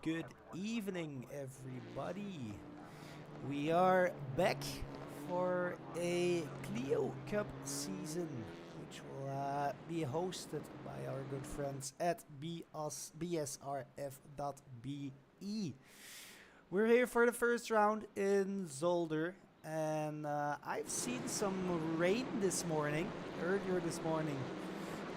Good evening, everybody. We are back for a CLIO Cup season, which will be hosted by our good friends at BSRF.be. We're here for the first round in Zolder, and I've seen some rain this morning, earlier this morning.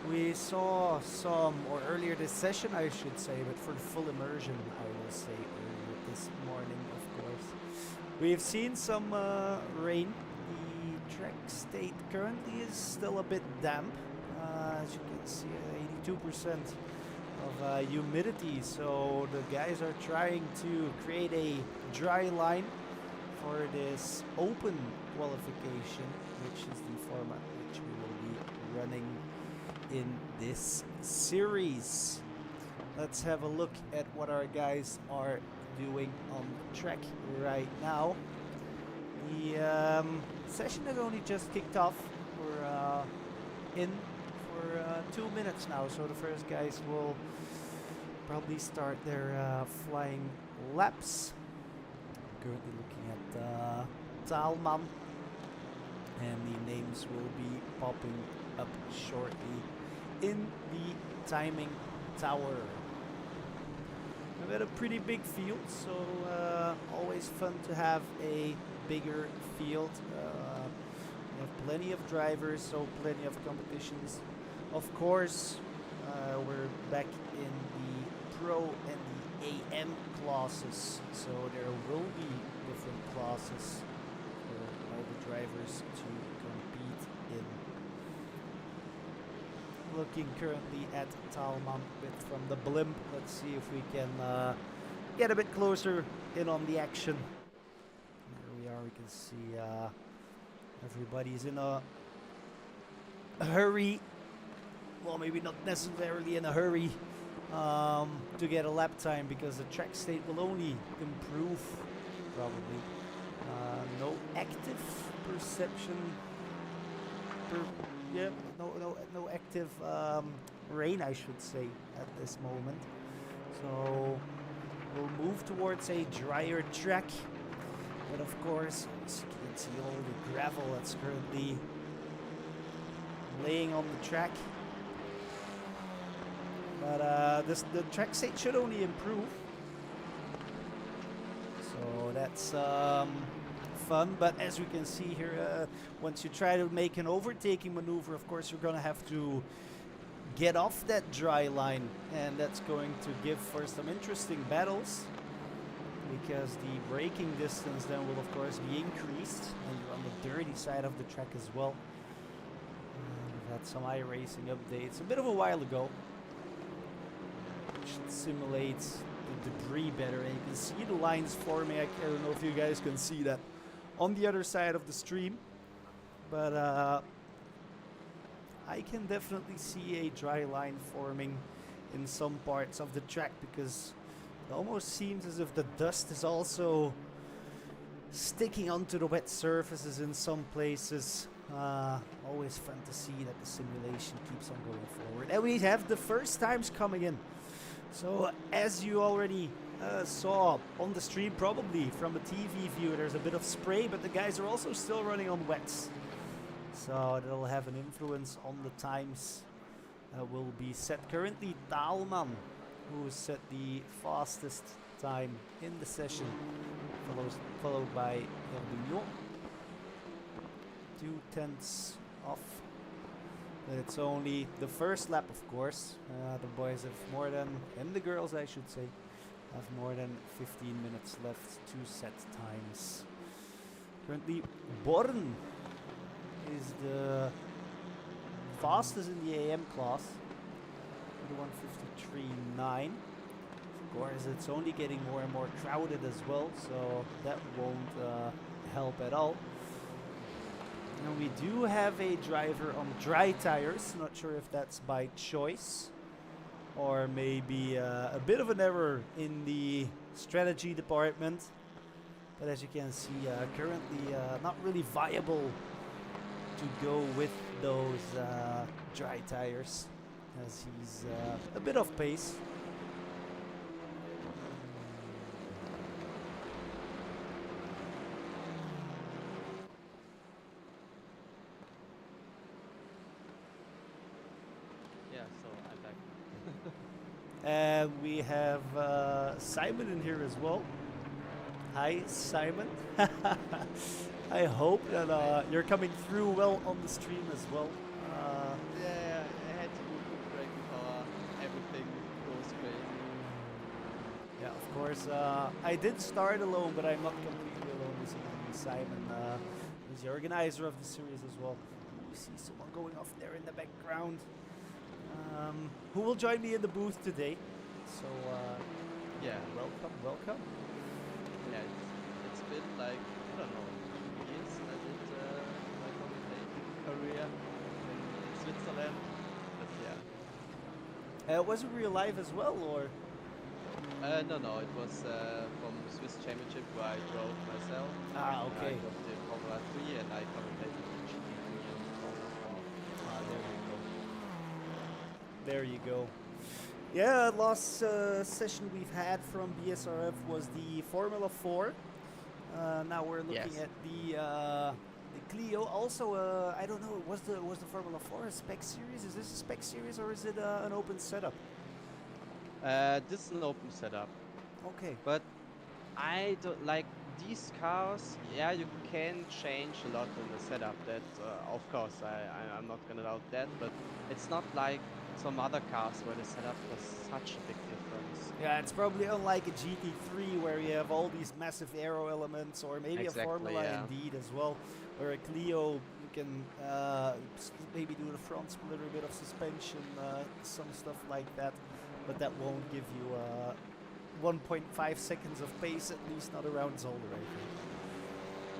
We saw some, or earlier this session I should say, but for the full immersion I will say earlier this morning, of course. We've seen some rain. The track state currently is still a bit damp. As you can see, 82% of humidity, so the guys are trying to create a dry line for this open qualification, which is the format which we will be running in this series. Let's have a look at what our guys are doing on the track right now. The session has only just kicked off. We're in for 2 minutes now, so the first guys will probably start their flying laps. I'm currently looking at Taalman, and the names will be popping up shortly in the timing tower. We've got a pretty big field, so always fun to have a bigger field. We have plenty of drivers, so plenty of competitions. Of course, we're back in the Pro and the AM classes, so there will be different classes for all the drivers to compete in. Looking currently at Taalman from the blimp. Let's see if we can get a bit closer in on the action. There we are. We can see everybody's in a hurry. Well, maybe not necessarily in a hurry to get a lap time, because the track state will only improve probably. No active perception. No active rain, I should say, at this moment. So we'll move towards a drier track. But of course, as you can see, all the gravel that's currently laying on the track. But the track state should only improve. So that's fun. But as we can see here, once you try to make an overtaking maneuver, of course you're going to have to get off that dry line, and that's going to give for some interesting battles, because the braking distance then will of course be increased, and you're on the dirty side of the track as well. We've had some iRacing updates a bit of a while ago, which simulates the debris better, and you can see the lines forming. I don't know if you guys can see that on the other side of the stream, but I can definitely see a dry line forming in some parts of the track, because it almost seems as if the dust is also sticking onto the wet surfaces in some places. Always fun to see that the simulation keeps on going forward, and we have the first times coming in. So as you already saw on the stream, probably from a TV view, there's a bit of spray, but the guys are also still running on wets, so that'll have an influence on the times that will be set. Currently Taalman, who set the fastest time in the session, followed by Erdunion, 2/10 off. But it's only the first lap, of course. The boys have more than, and the girls I should say, have more than 15 minutes left to set times. Currently Born is the fastest in the AM class, 1:53.9. Of course it's only getting more and more crowded as well, so that won't help at all. And we do have a driver on dry tires. Not sure if that's by choice or maybe a bit of an error in the strategy department. But as you can see, currently not really viable to go with those dry tires, as he's a bit off pace. And we have Simon in here as well. Hi, Simon. I hope that you're coming through well on the stream as well. Yeah, I had to do a quick break before everything goes crazy. Yeah, of course. I did start alone, but I'm not completely alone this evening. Simon is the organizer of the series as well. We see someone going off there in the background. Who will join me in the booth today? So, Yeah, welcome. yeah, it's been like, I don't know, 2 years I did my commentating career in Switzerland. But yeah. Was it real life as well, or? No, it was from Swiss Championship where I drove myself. Ah, I okay. drove the Formula 3 and I commentated the GT3 and Formula 4. Ah, there you go. Yeah, last session we've had from BSRF was the Formula 4. Now we're looking Yes. at the CLIO. Also, I don't know. Was the Formula 4 a spec series? Is this a spec series or is it an open setup? This is an open setup. Okay. But I don't like these cars. Yeah, you can change a lot in the setup. That, of course, I'm not gonna doubt that. But it's not like some other cars where the setup does such a big difference. Yeah, it's probably unlike a GT3 where you have all these massive aero elements, or maybe Exactly, a Formula yeah. indeed as well, where a Clio you can maybe do the front split, a bit of suspension, some stuff like that, but that won't give you 1.5 seconds of pace, at least not around Zolder, I think.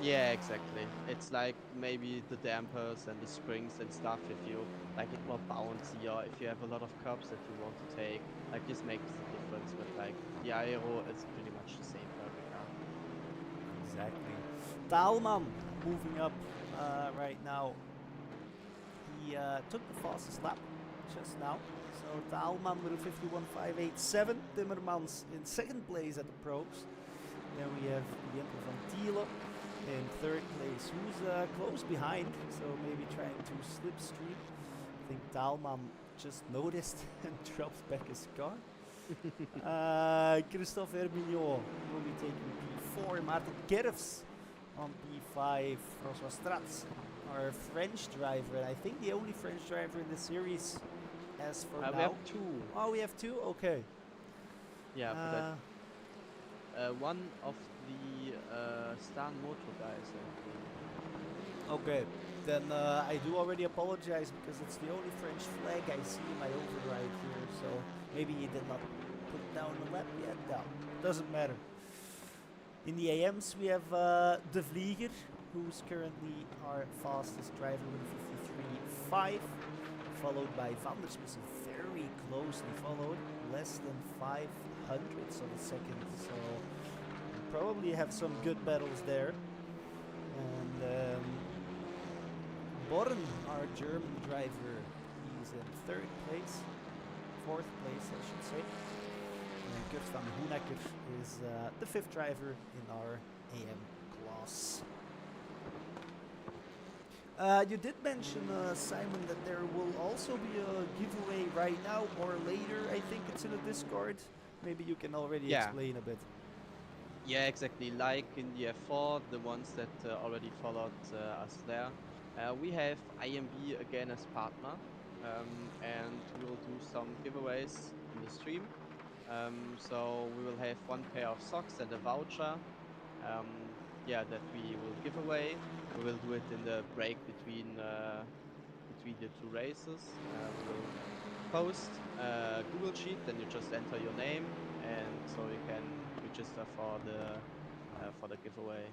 Yeah, exactly. It's like maybe the dampers and the springs and stuff. If you like it more bouncy, or if you have a lot of curbs that you want to take, like this makes the difference. But like the aero is pretty much the same for every car. Exactly. Thalman moving up right now. He took the fastest lap just now. So Thalman with a 51.587. Timmermans in second place at the probes. Then we have Jente van Thiele in third place, who's close behind, so maybe trying to slipstream. I think Thalman just noticed and dropped back his car. Christophe Hermignon will be taking P4. Maarten Kerfs on P5. François Stratz, our French driver, and I think the only French driver in the series as for now. We have two. Oh, we have two? Okay. Yeah, but one of the Stan Moto guys, I think. Okay, then I do already apologize because it's the only French flag I see in my override here, so maybe he did not put down the lap yet. No, doesn't matter. In the AMs we have De Vlieger, who's currently our fastest driver with a 53.5, followed by Van der Smissen, very closely followed, less than 5 hundredths of a second, so we'll probably have some good battles there. And Born, our German driver, he's in third place, fourth place I should say. And Kurt van Hoenacker is the fifth driver in our AM class. You did mention, Simon, that there will also be a giveaway right now or later. I think it's in the Discord. Maybe you can already explain a bit. Yeah, exactly. Like in the F4, the ones that already followed us there. We have IMB again as partner, and we will do some giveaways in the stream. So we will have one pair of socks and a voucher. That we will give away. We will do it in the break between the two races. We will post a Google Sheet, then you just enter your name, and so you can register for the giveaway.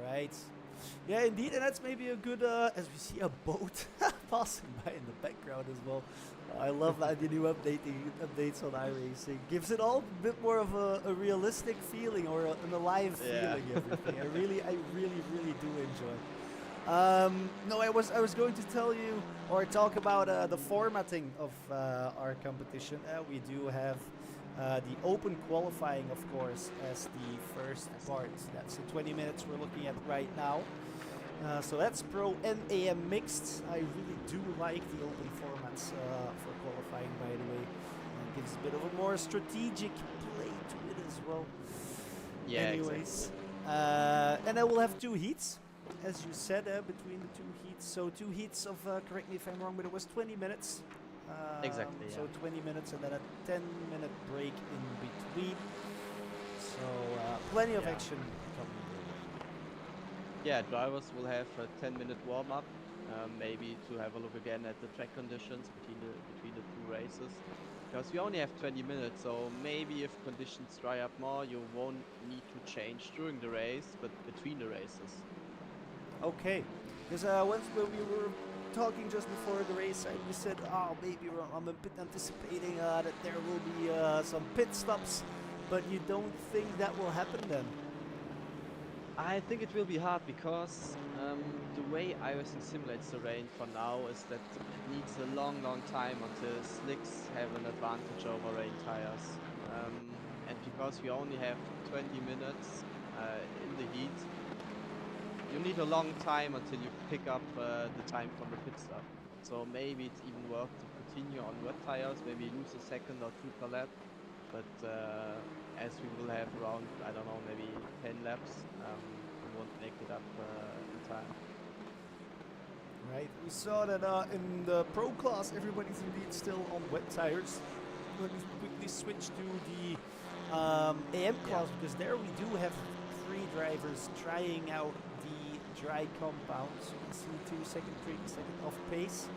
Right. Yeah, indeed, and that's maybe a good, as we see a boat passing by in the background as well. I love that the new updates on iRacing. Gives it all a bit more of a realistic feeling or an alive feeling, everything. I really do enjoy. No, I was going to tell you or talk about the formatting of our competition. We do have the open qualifying, of course, as the first part. That's the 20 minutes we're looking at right now. So that's Pro and AM mixed. I really do like the open formats for qualifying, by the way. gives a bit of a more strategic play to it as well. Yeah, Anyways, exactly. and I will have 2 heats, as you said, between the 2 heats. So 2 heats of, correct me if I'm wrong, but it was 20 minutes. Exactly, So yeah. 20 minutes and then a 10-minute break in between. So plenty of Yeah. action coming your way. Yeah, drivers will have a 10-minute warm up, maybe to have a look again at the track conditions between the two races. Because we only have 20 minutes, so maybe if conditions dry up more, you won't need to change during the race, but between the races. Okay, because once when we were talking just before the race, you said, "Oh, maybe I'm a bit anticipating that there will be some pit stops," but you don't think that will happen then? I think it will be hard because the way iRacing simulates the rain for now is that it needs a long, long time until slicks have an advantage over rain tires. And because we only have 20 minutes in the heat, you need a long time until you pick up the time from the pit stop. So maybe it's even worth to continue on wet tires, maybe lose a second or two per lap. But as we will have around, I don't know, maybe 10 laps, we won't make it up in time. Right. We saw that in the pro class, everybody's indeed still on wet tires. Let me quickly switch to the AM Yeah. class because there we do have 3 drivers trying out the dry compound. So you can see 2-second, 3-second off pace.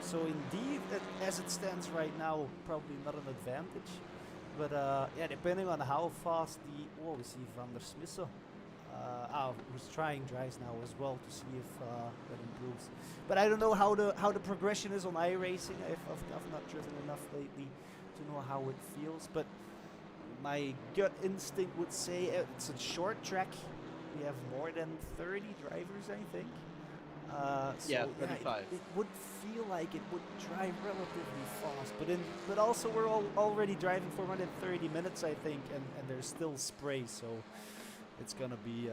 So indeed, as it stands right now, probably not an advantage. But yeah, depending on how fast the we see Van der Smissen, who's trying drives now as well to see if that improves. But I don't know how the progression is on iRacing. I've not driven enough lately to know how it feels. But my gut instinct would say it's a short track. We have more than 30 drivers, I think. So Yeah, yeah, 35. it would feel like it would drive relatively fast, but also we're all already driving for more than 30 minutes, I think, and there's still spray, so it's gonna be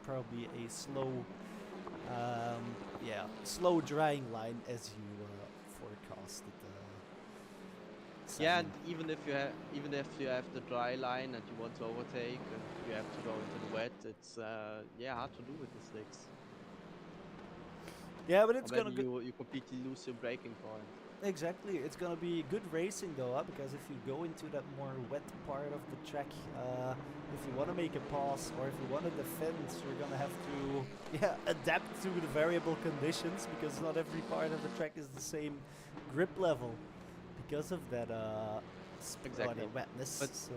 probably a slow drying line as you forecasted. Yeah, Simon. and even if you have the dry line and you want to overtake and you have to go into the wet, it's yeah, hard to do with the slicks. Yeah, but Or it's maybe gonna go. you completely lose your braking point. Exactly, it's gonna be good racing though, because if you go into that more wet part of the track, if you want to make a pass or if you want to defend, you're gonna have to adapt to the variable conditions because not every part of the track is the same grip level because of that Exactly. the wetness. But So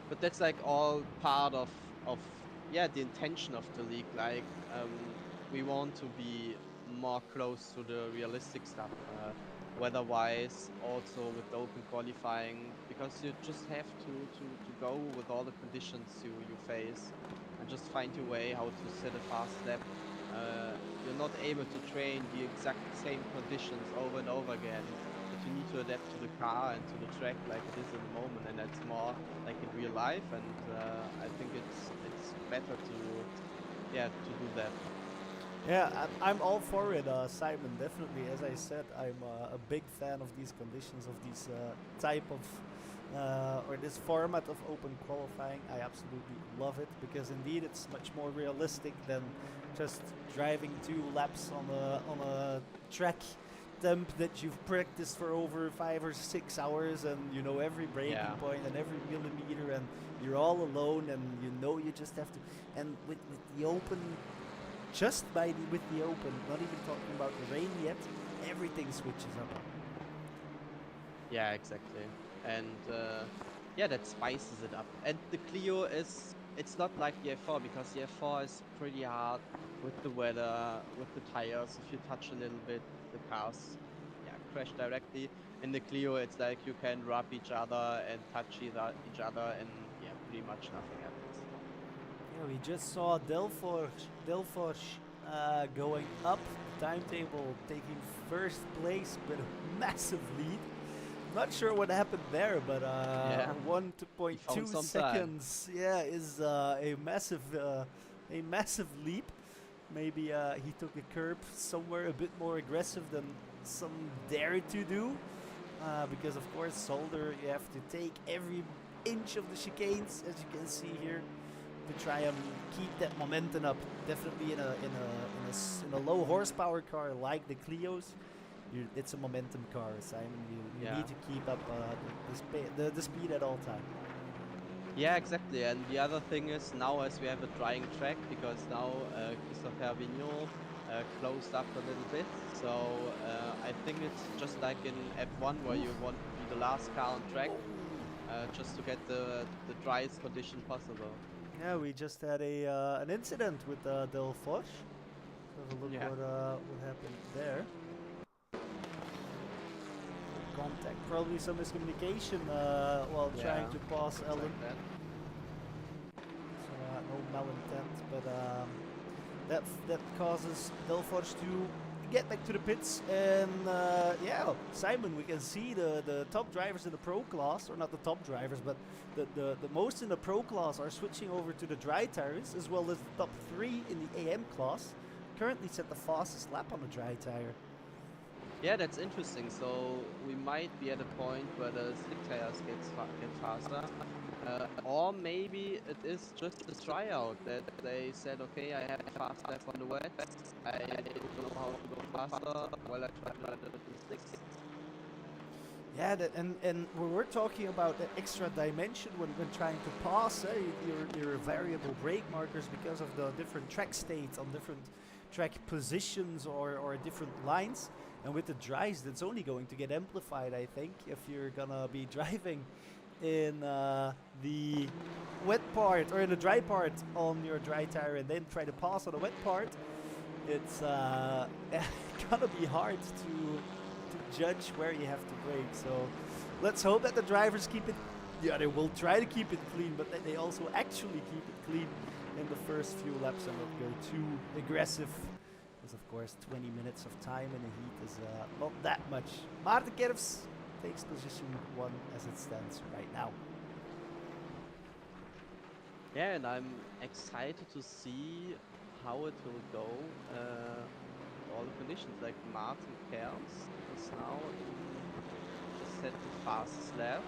but that's like all part of yeah, the intention of the league. Like we want to be more close to the realistic stuff, weather-wise, also with the open qualifying, because you just have to go with all the conditions you face and just find your way how to set a fast lap. You're not able to train the exact same conditions over and over again, but you need to adapt to the car and to the track like it is in the moment, and that's more like in real life. And I think it's better to yeah, to do that. yeah, I'm all for it, Simon. Definitely, as I said, I'm a big fan of these conditions, of these type of or this format of open qualifying. I absolutely love it because indeed it's much more realistic than just driving 2 laps on a track temp that you've practiced for over 5 or 6 hours, and you know every braking Yeah, point and every millimeter, and you're all alone, and you know you just have to. And with the open, with the open, not even talking about the rain yet, everything switches up. yeah, exactly. And yeah, that spices it up. And the Clio is, it's not like the F4, because the F4 is pretty hard with the weather, with the tires. If you touch a little bit, the cars yeah, crash directly. In the Clio, it's like you can rub each other and touch each other, and yeah, pretty much nothing happens. Yeah, we just saw Delforge going up the timetable, taking first place with a massive lead. Not sure what happened there, but Yeah, he 1.2 found some time. seconds, is a massive leap. Maybe he took a curb somewhere a bit more aggressive than some dare to do. because of course Zolder, you have to take every inch of the chicanes, as you can see here, to try and keep that momentum up. Definitely in a low horsepower car like the Clios, it's a momentum car, Simon. You Yeah. need to keep up the speed at all time. Yeah, exactly. And the other thing is now as we have a drying track, because now Christopher Vigneault closed up a little bit. So I think it's just like in F1 where you want to be the last car on track just to get the driest condition possible. Yeah, we just had an incident with Delforge. Have a look Yeah. what happened there. Contact, probably some miscommunication while trying Yeah. to pass Looks Ellen. like that. So no malintent, but that causes Delforge to get back to the pits. And yeah, Simon, we can see the top drivers in the pro class, or not the top drivers, but the most in the pro class are switching over to the dry tires, as well as the top 3 in the AM class currently set the fastest lap on the dry tire. Yeah, that's interesting. So we might be at a point where the slick tires get faster. Or maybe it is just a tryout that they said, okay, I have a fast lap on the wets. I don't know how to go faster. Well, I try to do it in slicks. Yeah, and we're talking about the extra dimension when trying to pass your variable brake markers because of the different track states on different track positions or different lines. And with the dries, that's only going to get amplified, I think, if you're gonna be driving in the wet part or in the dry part on your dry tire and then try to pass on the wet part. It's gonna be hard to judge where you have to brake. So let's hope that the drivers keep it. Yeah, they will try to keep it clean, but that they also actually keep it clean in the first few laps and not go too aggressive. Because of course 20 minutes of time in the heat is not that much. Maarten Kerfs takes position 1 as it stands right now. Yeah, and I'm excited to see how it will go with all the conditions. Like Martin Kers is now just set the fastest lap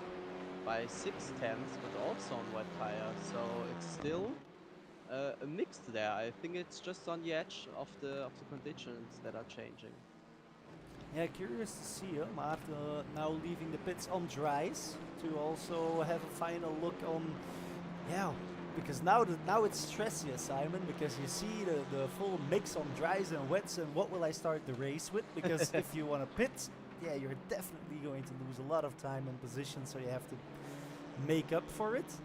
by 6/10, but also on wet tires. So it's still a mix there. I think it's just on the edge of the conditions that are changing. Yeah, curious to see Maarten now leaving the pits on dries to also have a final look on, yeah, because now it's stressy, Simon, because you see the full mix on dries and wets, and what will I start the race with? Because if you want to pit, yeah, you're definitely going to lose a lot of time and position, so you have to make up for it.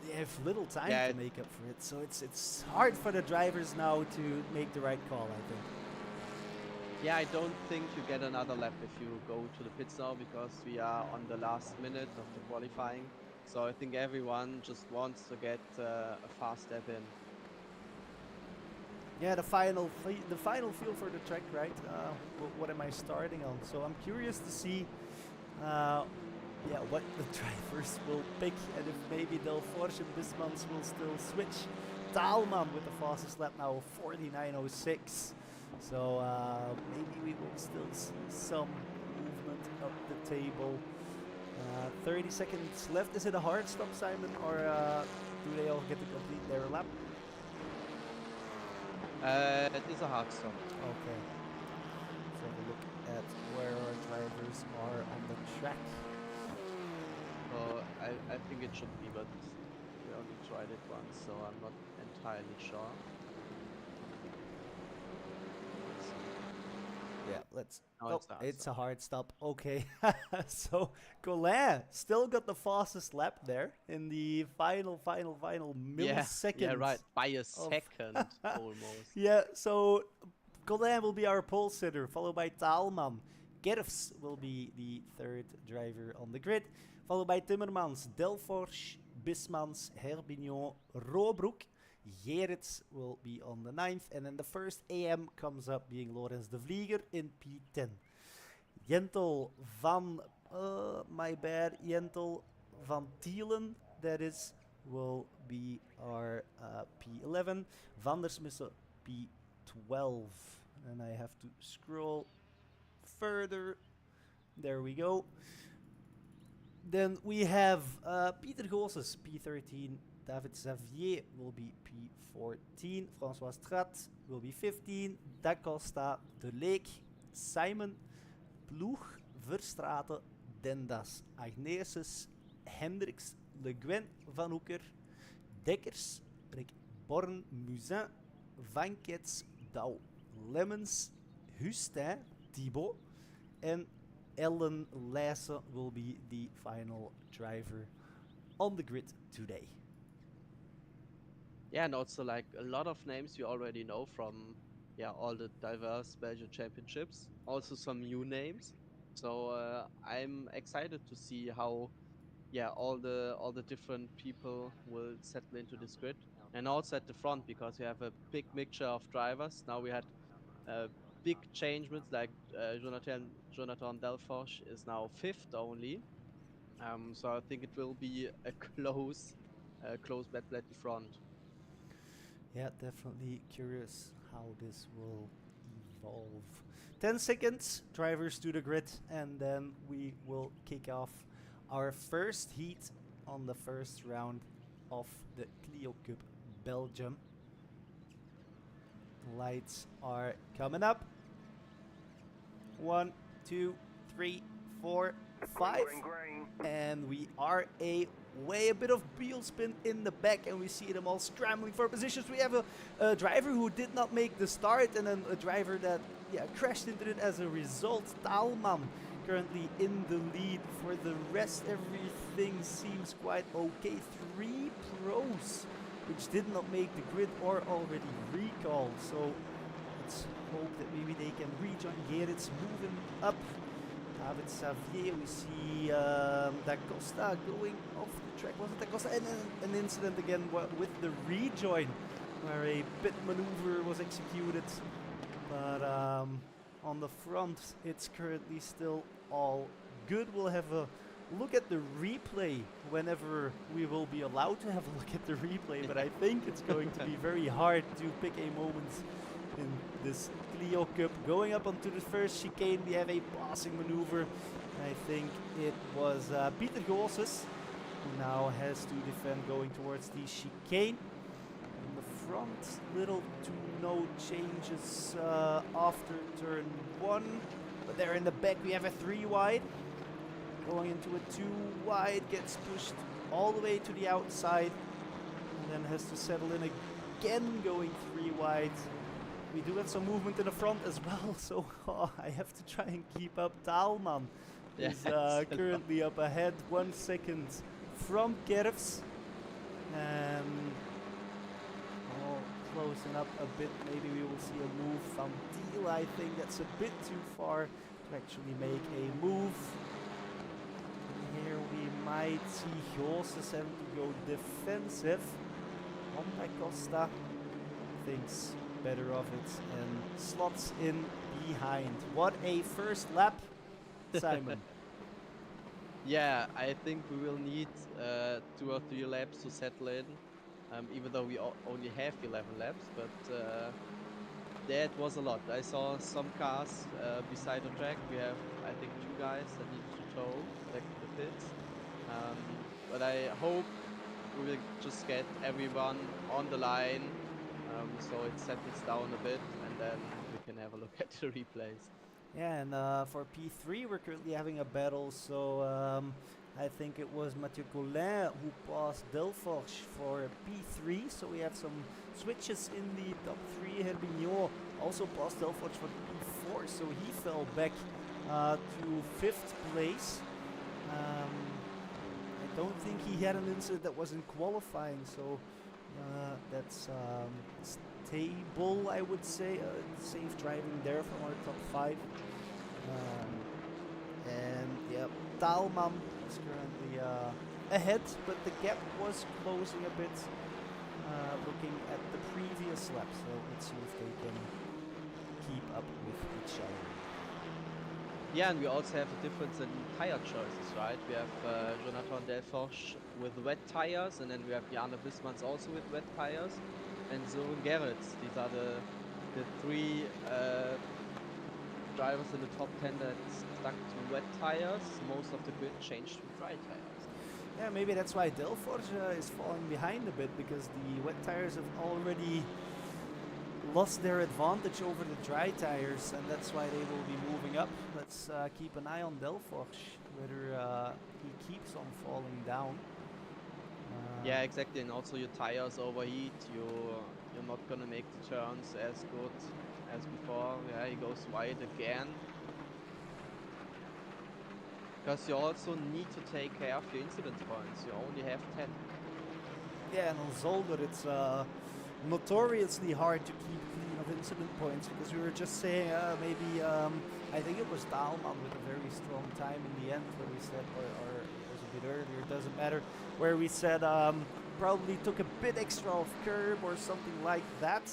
They have little time to make up for it, so it's hard for the drivers now to make the right call, I think. Yeah, I don't think you get another lap if you go to the pits now, because we are on the last minute of the qualifying. So I think everyone just wants to get a fast step in. Yeah, the final feel for the track, right? What am I starting on? So I'm curious to see, yeah, what the drivers will pick, and if maybe Delforge and Bismans will still switch. Taalman with the fastest lap now, 49.06. So maybe we will still see some movement up the table. 30 seconds left. Is it a hard stop, Simon, or do they all get to complete their lap? It is a hard stop. Okay. Let's have a look at where our drivers are on the track. So I think it should be, but we only tried it once, so I'm not entirely sure. Yeah, let's. No, it's a hard stop. Okay. So Colin still got the fastest lap there in the final millisecond. Yeah, right. By a second, almost. Yeah, so Colin will be our pole sitter, followed by Taalman. Gerfs will be the third driver on the grid, followed by Timmermans, Delforge, Bismans, Herbignon, Roobroek. Gerrits will be on the 9th, and then the first AM comes up being Lorenz de Vlieger in P10. Jentel van, my bad, Jentel van Tielen, that is, will be our P11. Vandersmissen P12, and I have to scroll further There we go. Then we have Peter Gosses, P13. David Xavier will be P14. François Strat will be 15. Da Costa, De Leek, Simon, Ploeg, Verstraeten, Dendas, Agneses, Hendricks, Le Guin, Van Hoeker, Dekkers, Rick Born, Musin, Van Kets, Douw, Lemmens, Hustin, Thibaut, and Ellen Lasse will be the final driver on the grid today. Yeah, and also like a lot of names you already know from all the diverse Belgian championships. Also some new names. So I'm excited to see how all the different people will settle into this grid. And also at the front, because we have a big mixture of drivers. Now we had big changements like Jonathan Delforge is now fifth only. So I think it will be a close battle at the front. Yeah, definitely curious how this will evolve. 10 seconds, drivers to the grid, and then we will kick off our first heat on the first round of the CLIO Cup Belgium. Lights are coming up. 1, 2, 3, 4, 5. And we are way a bit of wheel spin in the back, and we see them all scrambling for positions. We have a driver who did not make the start, and then a driver that crashed into it as a result. Taalman currently in the lead. For the rest, everything seems quite okay. 3 pros which did not make the grid or already recalled, so let's hope that maybe they can rejoin. Gerrit's moving up. David Xavier, we see Da Costa going off the track. Was it Da Costa? And an incident again with the rejoin, where a pit maneuver was executed. But on the front, it's currently still all good. We'll have a look at the replay whenever we will be allowed to have a look at the replay. But I think it's going to be very hard to pick a moment in this CLIO Cup. Going up onto the first chicane, we have a passing maneuver. I think it was Peter Gosses who now has to defend going towards the chicane. In the front, little to no changes after turn 1. But there in the back we have a 3 wide. Going into a 2 wide, gets pushed all the way to the outside. And then has to settle in again, going 3 wide. We do have some movement in the front as well, so I have to try and keep up. Taalman is currently up ahead, 1 second from Kerfs. And closing up a bit, maybe we will see a move from Deal. I think that's a bit too far to actually make a move. And here we might see Gosses having to go defensive. On Da Costa thinks better of it and slots in behind. What a first lap, Simon. Yeah, I think we will need 2 or 3 laps to settle in, even though we only have 11 laps, but that was a lot. I saw some cars beside the track. We have, I think, 2 guys that need to tow back to the pits. But I hope we will just get everyone on the line, so it settles down a bit, and then we can have a look at the replays. Yeah, and for P3 we're currently having a battle, so I think it was Mathieu Collin who passed Delforge for P3, so we have some switches in the top 3. Herbignon also passed Delforge for P4, so he fell back to 5th place. I don't think he had an incident that was in qualifying, so that's stable, I would say. Safe driving there from our top 5. And yeah, Taalman is currently ahead, but the gap was closing a bit looking at the previous lap, so let's see if they can keep up with each other. Yeah, and we also have a difference in tire choices, right? We have Jonathan Delforge with wet tires, and then we have Jana Bismans also with wet tires, and Zoran Gerrits. These are the 3 drivers in the top 10 that stuck to wet tires. Most of the grid changed to dry tires. Yeah, maybe that's why Delforge is falling behind a bit, because the wet tires have already lost their advantage over the dry tires, and that's why they will be moving up. Let's keep an eye on Delforge, whether he keeps on falling down. Yeah, exactly, and also your tires overheat. You're not gonna make the turns as good as before. Yeah, he goes wide again. Because you also need to take care of your incident points. You only have 10. Yeah, and on Zolder it's notoriously hard to keep clean of incident points, because we were just saying maybe I think it was Dahlmann with a very strong time in the end, where we said, or it was a bit earlier, it doesn't matter, where we said probably took a bit extra off curb or something like that.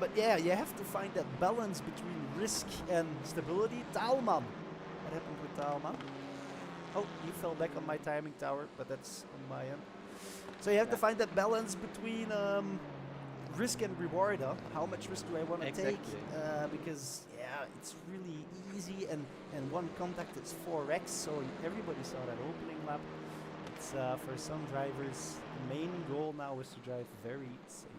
But yeah, you have to find that balance between risk and stability. Dahlmann. What happened with Dahlmann? Oh, he fell back on my timing tower, but that's on my end. So you have to find that balance between risk and reward. How much risk do I want to take? Because yeah, it's really easy, and one contact is 4x. So everybody saw that opening lap. It's for some drivers, the main goal now is to drive very safely.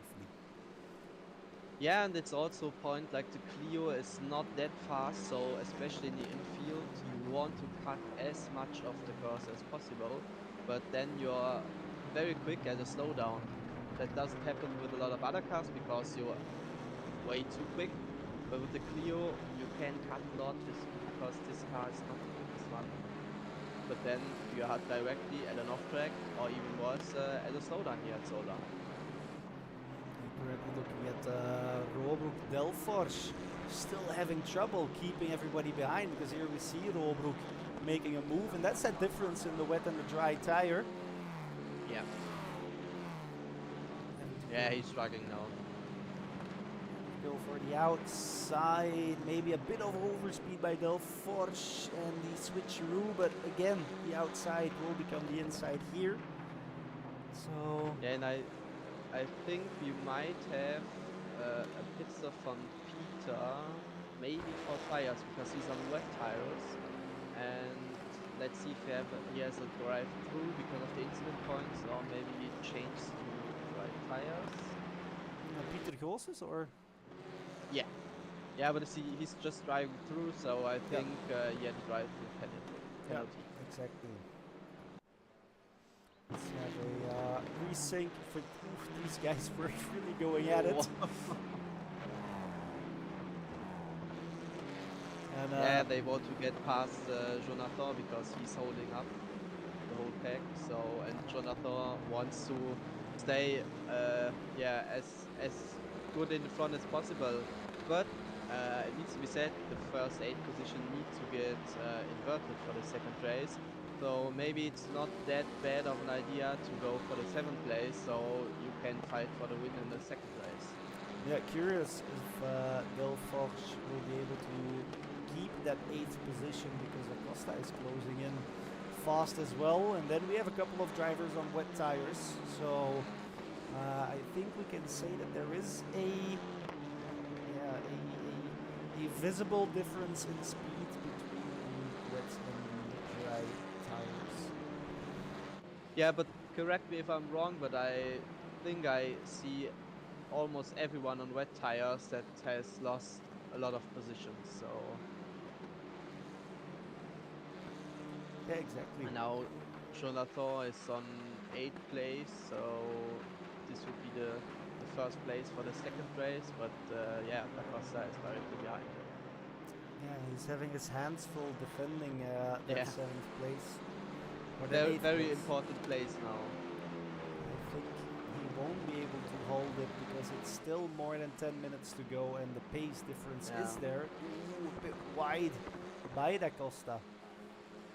Yeah, and it's also a point like the Clio is not that fast, so especially in the infield, you want to cut as much of the course as possible, but then you're very quick at a slowdown. That doesn't happen with a lot of other cars because you're way too quick, but with the Clio, you can cut a lot because this car is not the quickest one. But then you are directly at an off-track, or even worse, at a slowdown here at Zolder. Currently looking at Robroek Delforge, still having trouble keeping everybody behind, because here we see Robroek making a move, and that's that difference in the wet and the dry tire. Yeah. Yeah, he's struggling now. Go for the outside, maybe a bit of overspeed by Delforge and the switcheroo, but again, the outside will become the inside here. So yeah, and I think we might have a pit stop from Peter, maybe for tires, because he's on wet tires. And let's see if he has a drive through because of the incident points, or maybe he changed to dry tires. Peter Goossens, or? Yeah. Yeah, but he's just driving through, so I think he had a drive through penalty. Yeah, exactly. Let's have a resync for these guys were really going at it. And, yeah, they want to get past Jonathan because he's holding up the whole pack. So, and Jonathan wants to stay, as good in the front as possible. But it needs to be said, the first 8 position needs to get inverted for the second race. So maybe it's not that bad of an idea to go for the 7th place, so you can fight for the win in the second race. Yeah, curious if Delforge will be able to keep that 8th position, because Acosta is closing in fast as well. And then we have a couple of drivers on wet tires, so I think we can say that there is a visible difference in speed between the wet and the dry tires. Yeah, but correct me if I'm wrong, but I think I see almost everyone on wet tires that has lost a lot of positions. So yeah, exactly. and now Jonathan is on 8th place, so this would be the first place for the second race. But yeah, Acosta is directly behind him. Yeah, he's having his hands full defending that 7th place. Very important place now. I think he won't be able to hold it, because it's still more than 10 minutes to go, and the pace difference is there. Ooh, a bit wide by Acosta.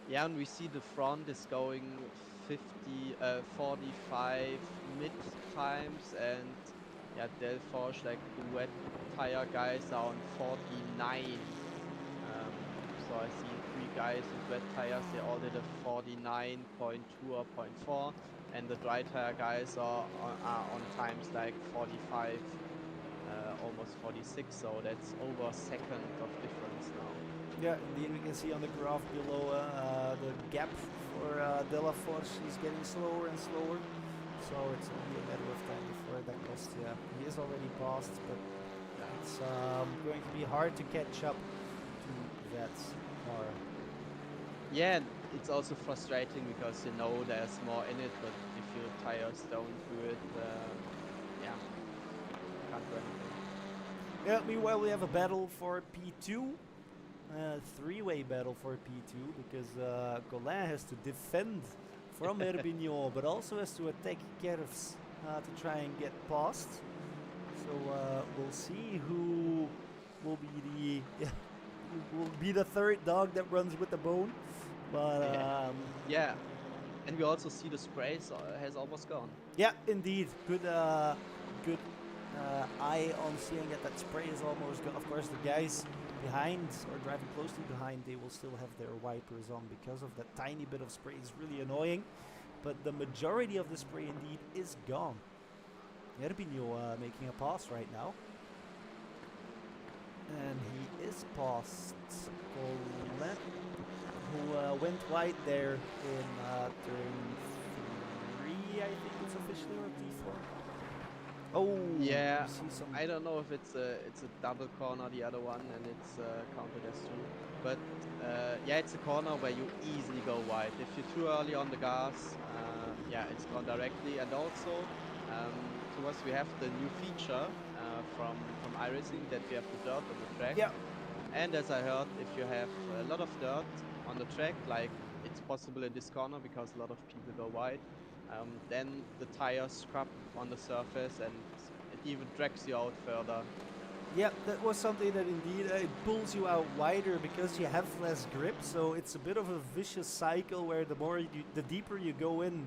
Yeah, and we see the front is going 45 mid times, and yeah, Delforge, like the wet tire guys, are on 49. So I see 3 guys with wet tires, they all did a 49.2 or 0.4, and the dry tire guys are on times like 45. almost 46, so that's over a second of difference now. Yeah, indeed, we can see on the graph below the gap for Delaforce. He's getting slower and slower, so it's only a matter of time before that cost. Yeah, he is already passed, but Yeah. it's going to be hard to catch up to that car. Yeah, and it's also frustrating because you know there's more in it, but if your tires don't do it, yeah, can't do anything. Yeah, meanwhile we have a battle for P2. Three-way battle for P2 because Colin has to defend from Herbignon, but also has to attack Kerfs to try and get past. So we'll see who will be the who will be the third dog that runs with the bone. But Yeah, yeah, and we also see the sprays has almost gone. yeah, indeed, good eye on seeing that spray is almost gone. Of course, the guys behind or driving closely behind, they will still have their wipers on because of that tiny bit of spray is really annoying. But the majority of the spray indeed is gone. Herbignon making a pass right now. And he is past Colin, who went wide there in turn 3, I think it's officially, or T4. Oh, Yeah, you see some. I don't know if it's a double corner, the other one, and it's counted as two. But yeah, it's a corner where you easily go wide. If you're too early on the gas, yeah, it's gone directly. And also, to us, we have the new feature from iRacing that we have the dirt on the track. Yeah, And as I heard, if you have a lot of dirt on the track, like it's possible in this corner because a lot of people go wide, then the tires scrub on the surface and it even drags you out further. yeah, that was something that indeed it pulls you out wider because you have less grip. So it's a bit of a vicious cycle where the deeper you go in,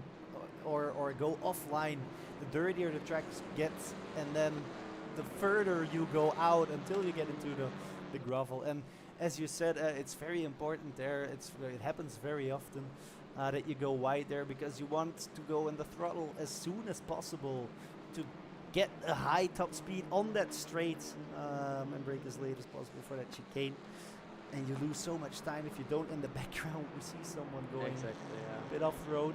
or go offline, the dirtier the track gets, and then the further you go out until you get into the gravel. And as you said, it's very important there. It happens very often that you go wide there because you want to go in the throttle as soon as possible to get a high top speed on that straight and brake as late as possible for that chicane. And you lose so much time if you don't. In the background, we see someone going Exactly, a yeah. bit off road.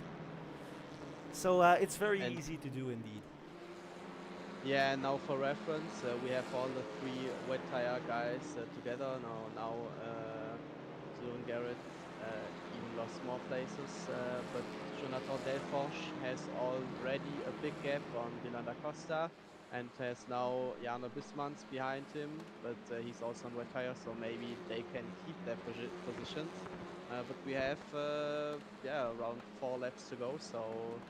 So it's very And easy to do indeed. yeah, now for reference, we have all the three wet tire guys together. Now Zoe and Garrett even lost more places, but Jonathan Delforge has already a big gap on Dylan da Costa and has now Jarno Bismans behind him, but he's also on wet tire, so maybe they can keep their positions. But we have yeah, around 4 laps to go, so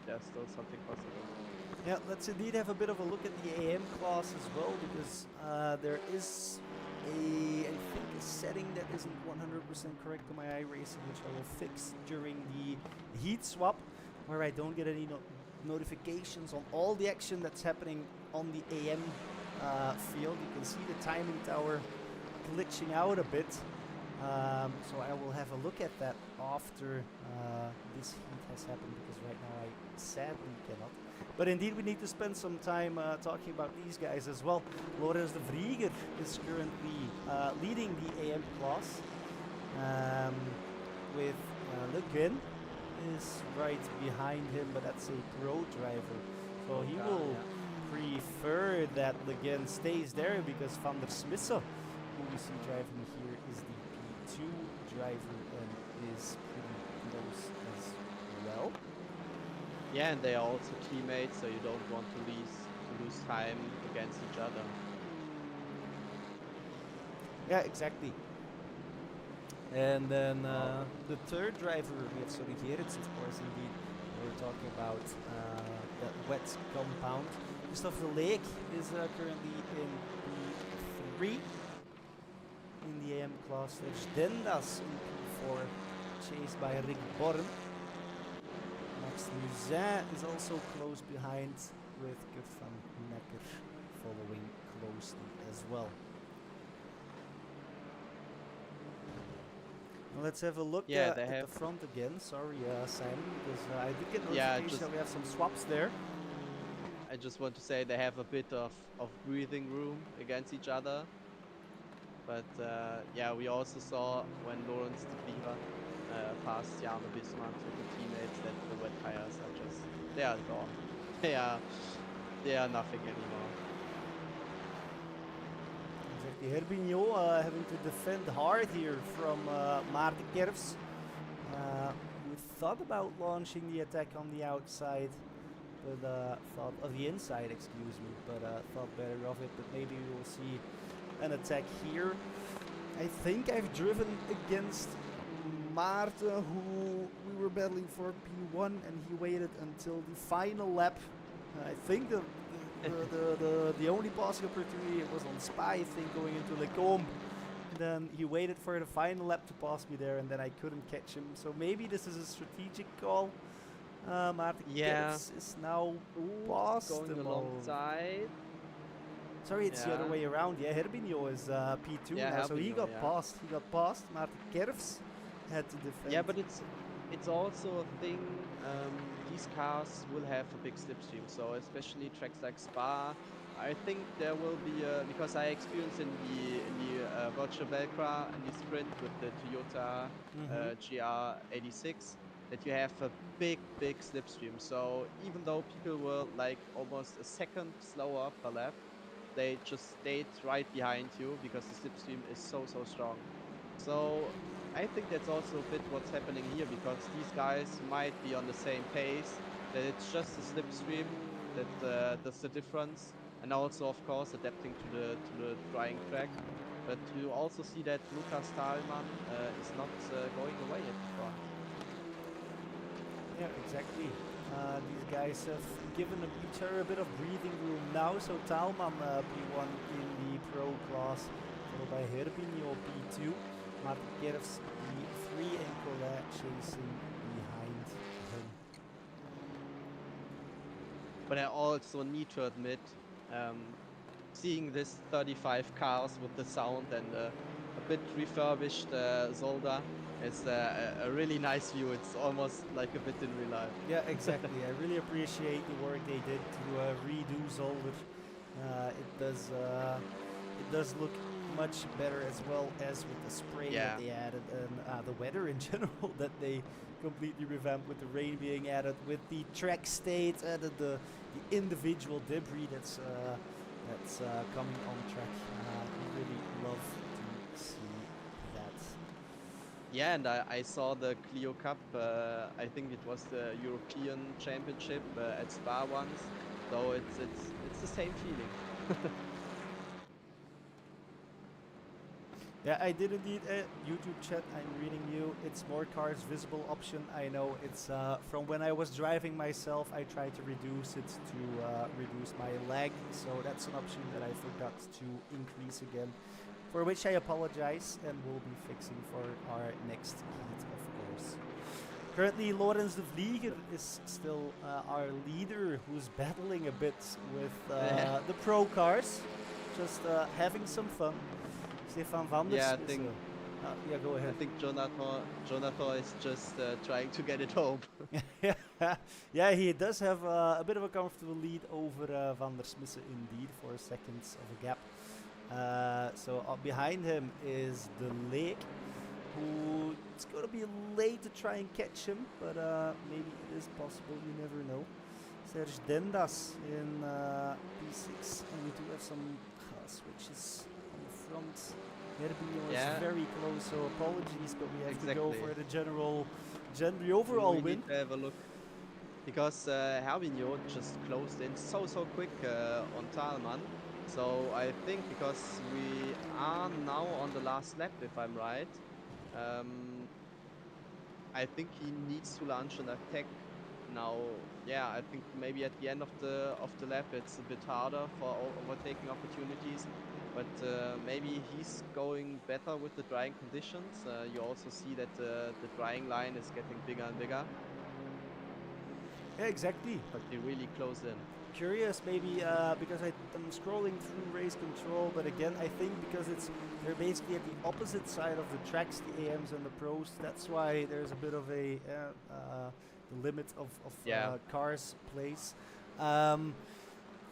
there's still something possible. Yeah, let's indeed have a bit of a look at the AM class as well, because there is I think a setting that isn't 100% correct on my iRacing, which I will fix during the heat swap, where I don't get any notifications on all the action that's happening on the AM field. You can see the timing tower glitching out a bit. So I will have a look at that after this heat has happened, because right now I sadly cannot. But indeed, we need to spend some time talking about these guys as well. Lorenz de Vrieger is currently leading the AM class, with Le Guin is right behind him, but that's a pro driver. So he will prefer that Le Guin stays there, because Van der Smisse, who we see driving here, is the P2 driver and is pretty close as well. Yeah, and they are also teammates, so you don't want to lose time against each other. Yeah, exactly. And then the third driver, we have Sorry Gerrits, of course, indeed. We're talking about that wet compound. Christophe de Leek is currently in P3 in the AM class. There's Dendas in P4, chased by Rick Born. Max Musin is also close behind, with Kurt van Necker following closely as well. Now let's have a look at the front again. Sorry, Simon, because I did get notification that we have some swaps there. I just want to say they have a bit of breathing room against each other. But yeah, we also saw when Lawrence de Vliet passed Jarno Bismans with the teammates that the wet tires are just, they are gone. They are, they are nothing anymore. Exactly. Herbigno having to defend hard here from Maarten Kerfs. Who thought about launching the attack on the outside, but thought of the inside, excuse me, but thought better of it. But maybe we will see an attack here. I think I've driven against Maarten, who we were battling for P1, and he waited until the final lap. I think the only passing opportunity was on Spa, I think, going into Le Combe. Then he waited for the final lap to pass me there, and then I couldn't catch him. So maybe this is a strategic call. Maarten Kerfs is now past going him alongside. Sorry, it's the other way around. Yeah, Herbigno is P2 yeah, now, Herbigno, so he got passed. He got passed. Maarten Kerfs had to defend. Yeah, but it's also a thing. These cars will have a big slipstream, so especially tracks like Spa. I think there will be because I experienced in the Roger Belcra and the sprint with the Toyota GR86 that you have a big slipstream. So even though people were like almost a second slower per lap, they just stayed right behind you because the slipstream is so strong. So I think that's also a bit what's happening here, because these guys might be on the same pace, that it's just the slipstream that that's the difference, and also of course adapting to the drying track. But you also see that Lukas Thalmann is not going away at the front. Yeah, exactly. These guys have given each other a bit of breathing room now. So Thalmann P1 in the pro class, followed by Herbigno P2. Maarten Kerfs P3 and Collet chasing behind him. But I also need to admit, seeing this 35 cars with the sound and a bit refurbished Zolder is a really nice view. It's almost like a bit in real life. Yeah, exactly. I really appreciate the work they did to redo Zolder. It does look much better, as well as with the spray that they added, and the weather in general that they completely revamped, with the rain being added, with the track state added, the individual debris that's coming on track. I really love to see that. Yeah, and I saw the CLIO Cup. I think it was the European Championship at Spa once. So it's the same feeling. Yeah, I did indeed. YouTube chat, I'm reading you. It's more cars visible option. I know it's from when I was driving myself. I tried to reduce it to reduce my lag. So that's an option that I forgot to increase again, for which I apologize and will be fixing for our next heat, of course. Currently, Lawrence de Vliet is still our leader, who's battling a bit with the pro cars, just having some fun. Stefan van der Spissen. Yeah, go ahead. I think Jonathan is just trying to get it home. Yeah, he does have a bit of a comfortable lead over van der Spissen, indeed, 4 seconds of a gap. So behind him is the Lake, who it's going to be late to try and catch him, but maybe it is possible, you never know. Serge Dendas in P6, and we do have some switches on the front. Herbigno is very close, so apologies, but we have to go for the overall win. Need to have a look, because Herbigno just closed in so quick on Thalmann. So I think because we are now on the last lap, if I'm right, I think he needs to launch an attack now. Yeah, I think maybe at the end of the lap it's a bit harder for overtaking opportunities, but maybe he's going better with the drying conditions. You also see that the drying line is getting bigger and bigger. Yeah, exactly. But they really close in. Curious, maybe because I'm scrolling through race control, but again, I think because they're basically at the opposite side of the tracks, the AMs and the pros. That's why there's a bit of a the limit of cars place.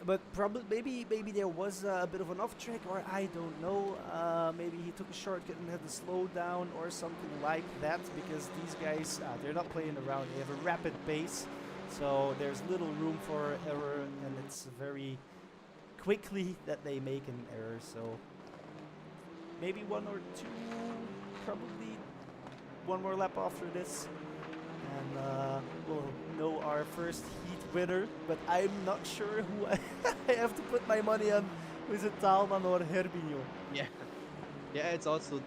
but probably maybe there was a bit of an off track, or I don't know. Maybe he took a shortcut and had to slow down or something like that. Because these guys, they're not playing around. They have a rapid pace, so there's little room for error, and it's very quickly that they make an error. So maybe one or two, probably one more lap after this, and we'll know our first heat winner. But I'm not sure who I have to put my money on. Is it Talman or Herbinho? Yeah. Yeah, it's also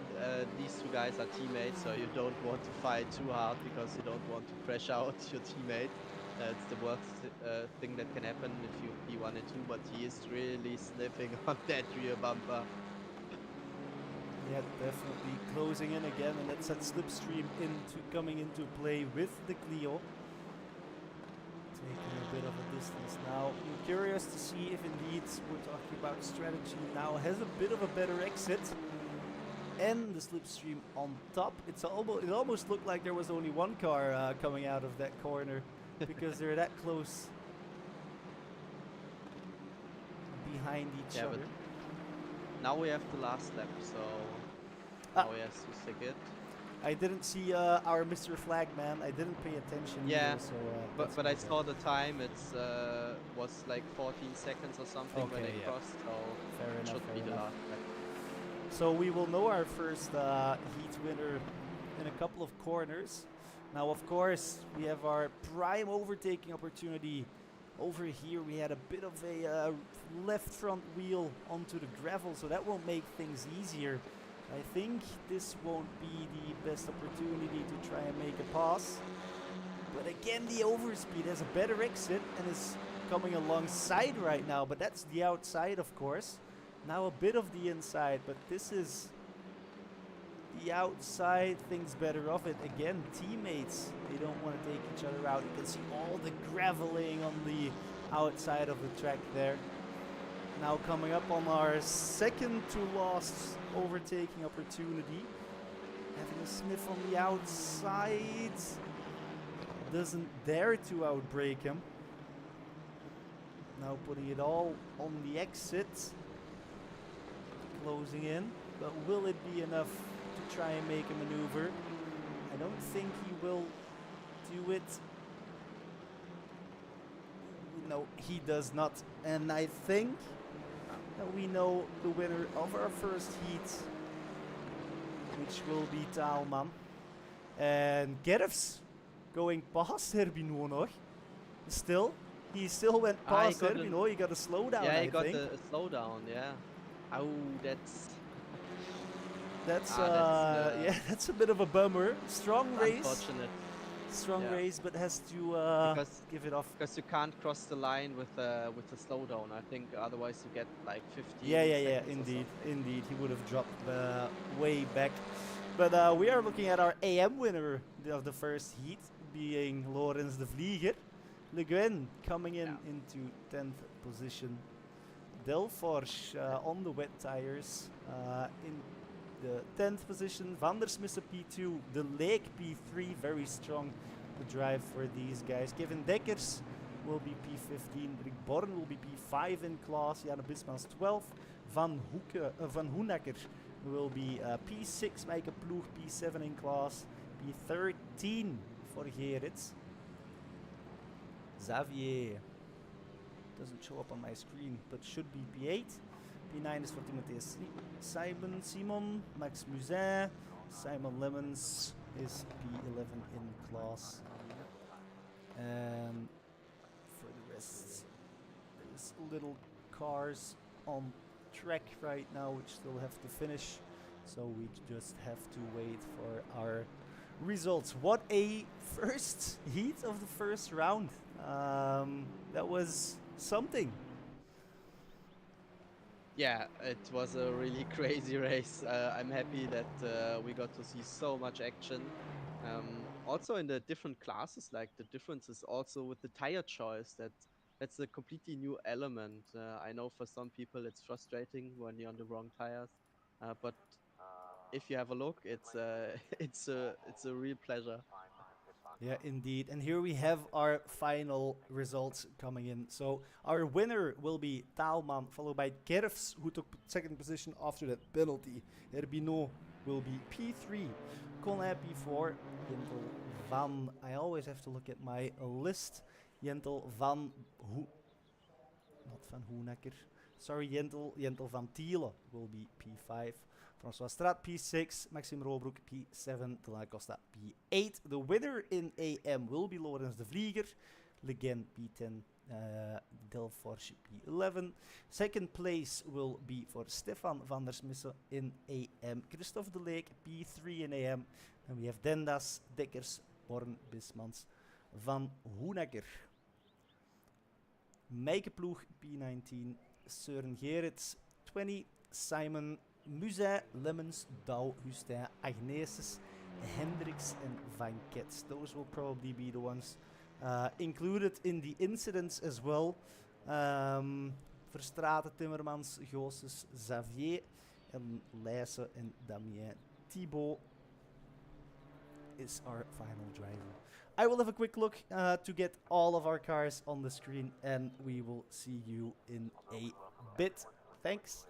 these two guys are teammates, so you don't want to fight too hard because you don't want to crash out your teammate. It's the worst thing that can happen if you P1 and 2, but he is really sniffing on that rear bumper. Yeah, definitely closing in again, and that's that slipstream coming into play with the Clio. Taking a bit of a distance now. I'm curious to see if indeed we're talking about strategy now has a bit of a better exit. And the slipstream on top. It almost looked like there was only one car coming out of that corner because they're that close behind each Yeah, other. but now we have the last lap, so now he has to stick it. I didn't see our Mr. Flagman. I didn't pay attention Yeah, either, so but I saw the time. It's was like 14 seconds or something when Okay, they yeah. crossed, so Fair it enough, should fair be the enough. last lap. So we will know our first heat winner in a couple of corners. Now, of course, we have our prime overtaking opportunity. Over here, we had a bit of a left front wheel onto the gravel, so that will make things easier. I think this won't be the best opportunity to try and make a pass. But again, the overspeed has a better exit and is coming alongside right now, but that's the outside, of course. Now a bit of the inside, but this is the outside. Things better off it. Again, teammates, they don't want to take each other out. You can see all the graveling on the outside of the track there. Now coming up on our second to last overtaking opportunity. Having a sniff on the outside. Doesn't dare to outbrake him. Now putting it all on the exit. Closing in. But will it be enough to try and make a maneuver? I don't think he will do it. No, he does not. And I think that we know the winner of our first heat, which will be Taalman. And Gerfs going past Herbino nog. Still, he still went past Herbino. He got a slowdown, yeah, I he got think. a slowdown, yeah. Oh, that's... Yeah, that's a bit of a bummer. Strong race. Unfortunate. Strong race, but has to give it off. Because you can't cross the line with a slowdown. I think otherwise you get like 15 Yeah, seconds indeed, or indeed. He would have dropped way back. But we are looking at our AM winner of the first heat, being Lorenz de Vlieger. Le Guin coming into 10th position. Delforge on the wet tires in the 10th position. Van der Smissen P2, De Leek P3, very strong drive for these guys. Kevin Dekkers will be P15. Rick Born will be P5 in class. Jan Bismans 12th. Van Hoenacker will be P6. Meike Ploeg P7 in class. P13 for Gerrit. Xavier doesn't show up on my screen, but should be P8. P9 is for Timotheus Simon, Max Musin. Simon Lemons is P11 in class. And for the rest, there's little cars on track right now which still have to finish. So we just have to wait for our results. What a first heat of the first round. That was something. Yeah, it was a really crazy race. I'm happy that we got to see so much action. Also in the different classes, like the differences also with the tire choice. That's a completely new element. I know for some people it's frustrating when you're on the wrong tires, but if you have a look, it's it's a real pleasure. Yeah, indeed. And here we have our final results coming in. So our winner will be Taalman, followed by Gerfs, who took second position after that penalty. Herbino will be P3, Colin P4, Jentel van. I always have to look at my list. Jentel van not Van Hoenecker. Sorry, Jentel van Tiele will be P5. François Straat P6, Maxime Robroek P7, De La Costa P8. The winner in AM will be Lorenz de Vlieger, Le Guin P10, Delforge P11. Second place will be for Stefan van der Smissen in AM, Christophe de Leek P3 in AM. And we have Dendas, Dekkers, Born, Bismans, Van Hoenecker. Meike Ploeg P19, Søren Gerrits 20, Simon Muset, Lemmens, Douw, Hustin, Agnesis, Hendricks, and Van Kets. Those will probably be the ones included in the incidents as well. Verstraeten, Timmermans, Goossens, Xavier, and Leijsen and Damien Thibault is our final driver. I will have a quick look to get all of our cars on the screen, and we will see you in a bit. Thanks.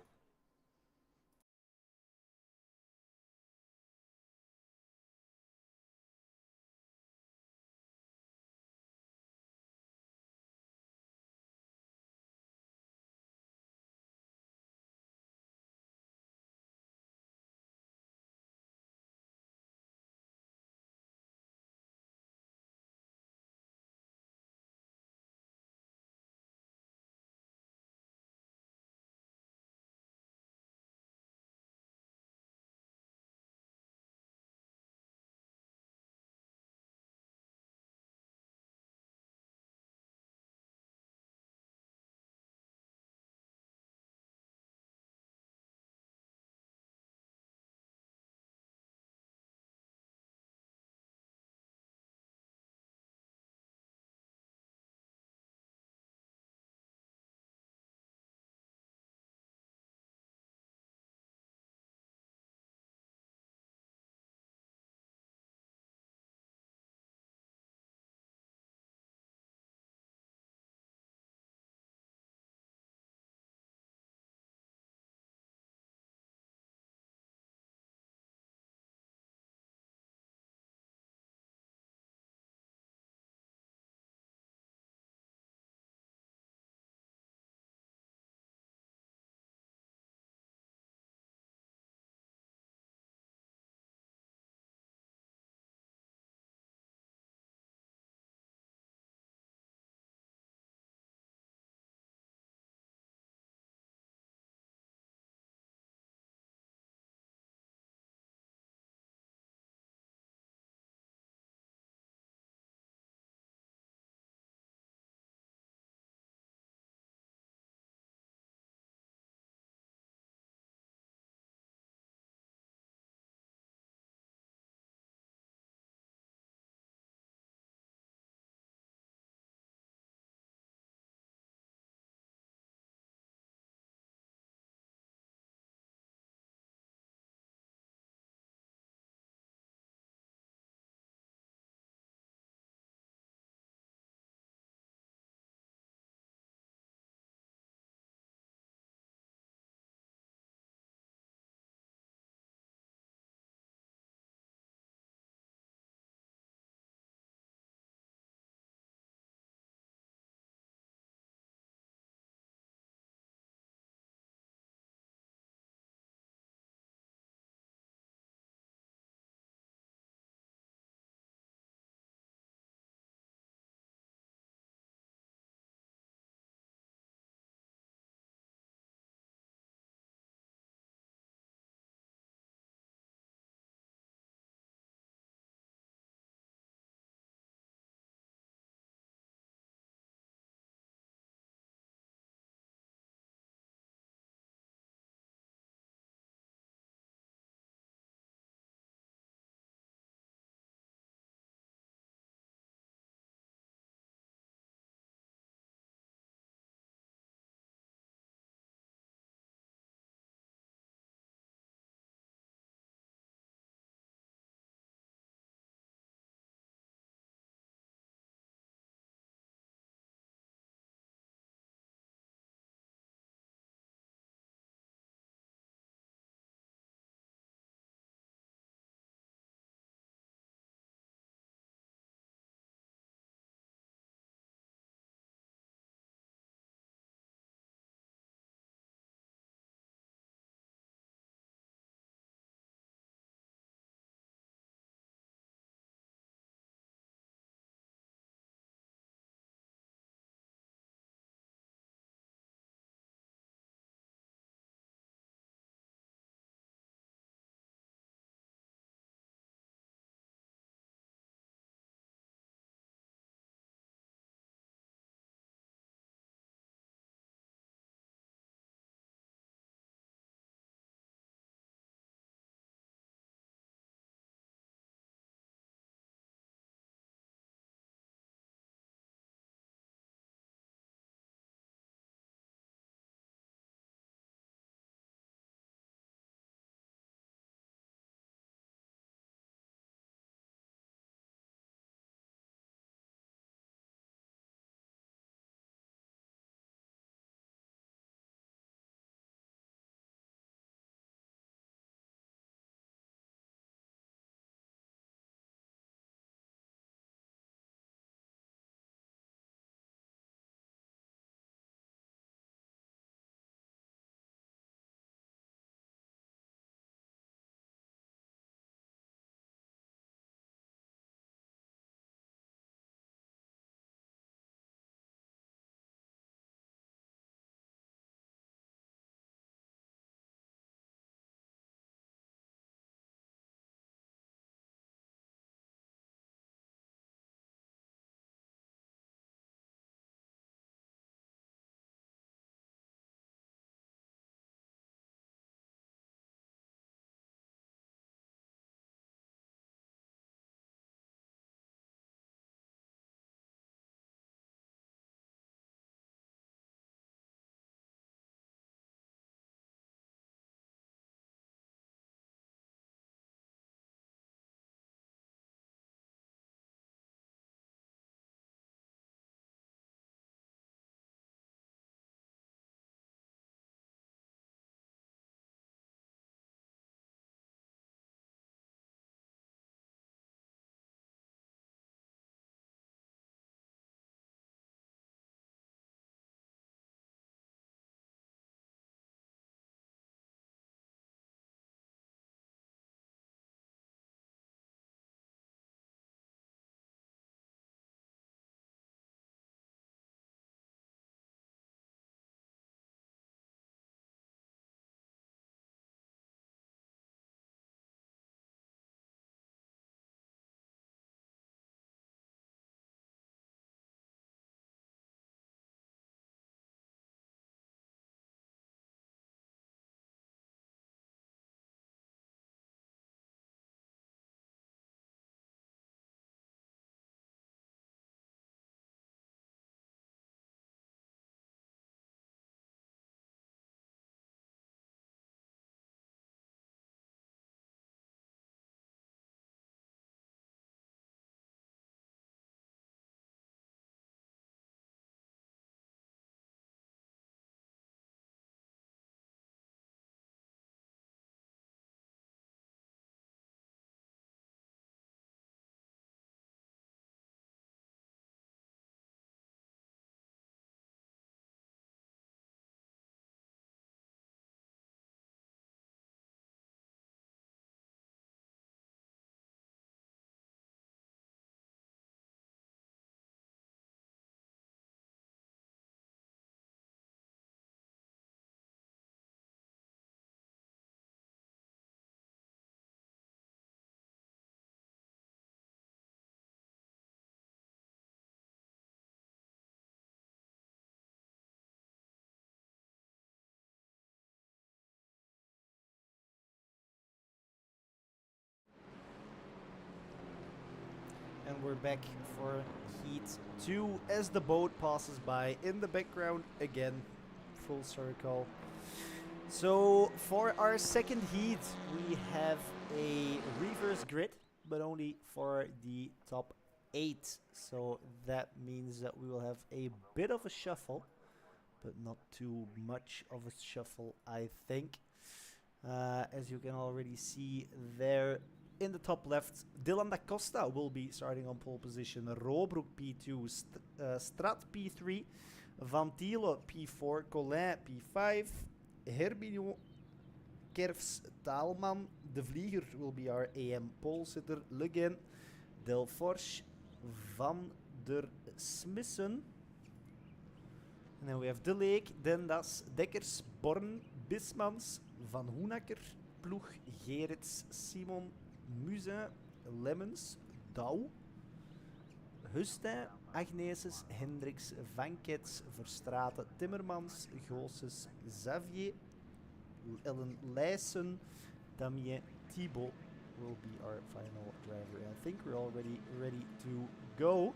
we're back for heat 2 as the boat passes by in the background again, full circle. So for our second heat, we have a reverse grid, but only for the top 8. So that means that we will have a bit of a shuffle, but not too much of a shuffle, I think. As you can already see there in the top left, Dylan da Costa will be starting on pole position. Robroek P2, Strat P3, Van Thiele P4, Colin P5, Herbignon, Kerfs, Taalman. De Vlieger will be our AM pole sitter. Le Guin, Delforge, Van der Smissen. And then we have De Leek, Dendas, Dekkers, Born, Bismans, Van Hoenakker, Ploeg, Gerrits, Simon, Musin, Lemmens, Douw, Hustin, Agneses, Hendricks, Van Kets, Verstraeten, Timmermans, Goossens, Xavier, Ellen Leijsen, Damien, Thibault will be our final driver. And I think we're already ready to go.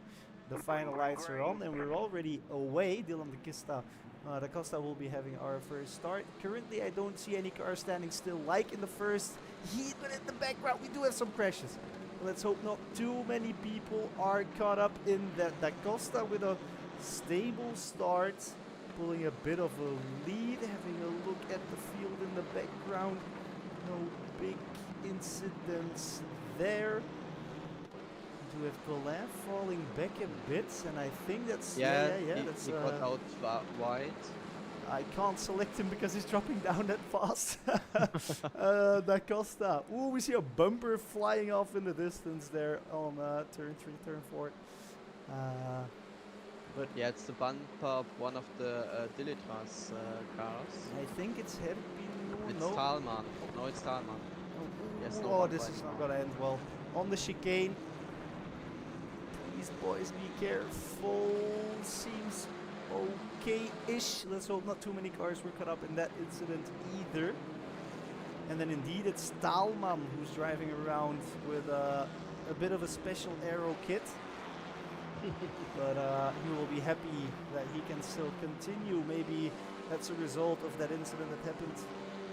The final lights are on and we're already away. Dylan da Costa will be having our first start. Currently I don't see any cars standing still like in the first heat, but in the background we do have some crashes. Let's hope not too many people are caught up in that. Da Costa with a stable start, pulling a bit of a lead, having a look at the field in the background. No big incidents there. We have Colin falling back a bit, and I think that's he that's got out wide. I can't select him because he's dropping down that fast. Da Costa. Ooh, we see a bumper flying off in the distance there on turn 3, turn 4. But yeah, it's the bumper of one of the Dilitras cars. I think it's Herbignon. It's No. Thalmann. No, it's Thalmann. Yes, no Oh, bumper this is not anymore. gonna end well. On the chicane. Please, boys, be careful. Seems okay-ish. Let's hope not too many cars were caught up in that incident either. And then indeed it's Thalmann who's driving around with a bit of a special aero kit. But he will be happy that he can still continue. Maybe that's a result of that incident that happened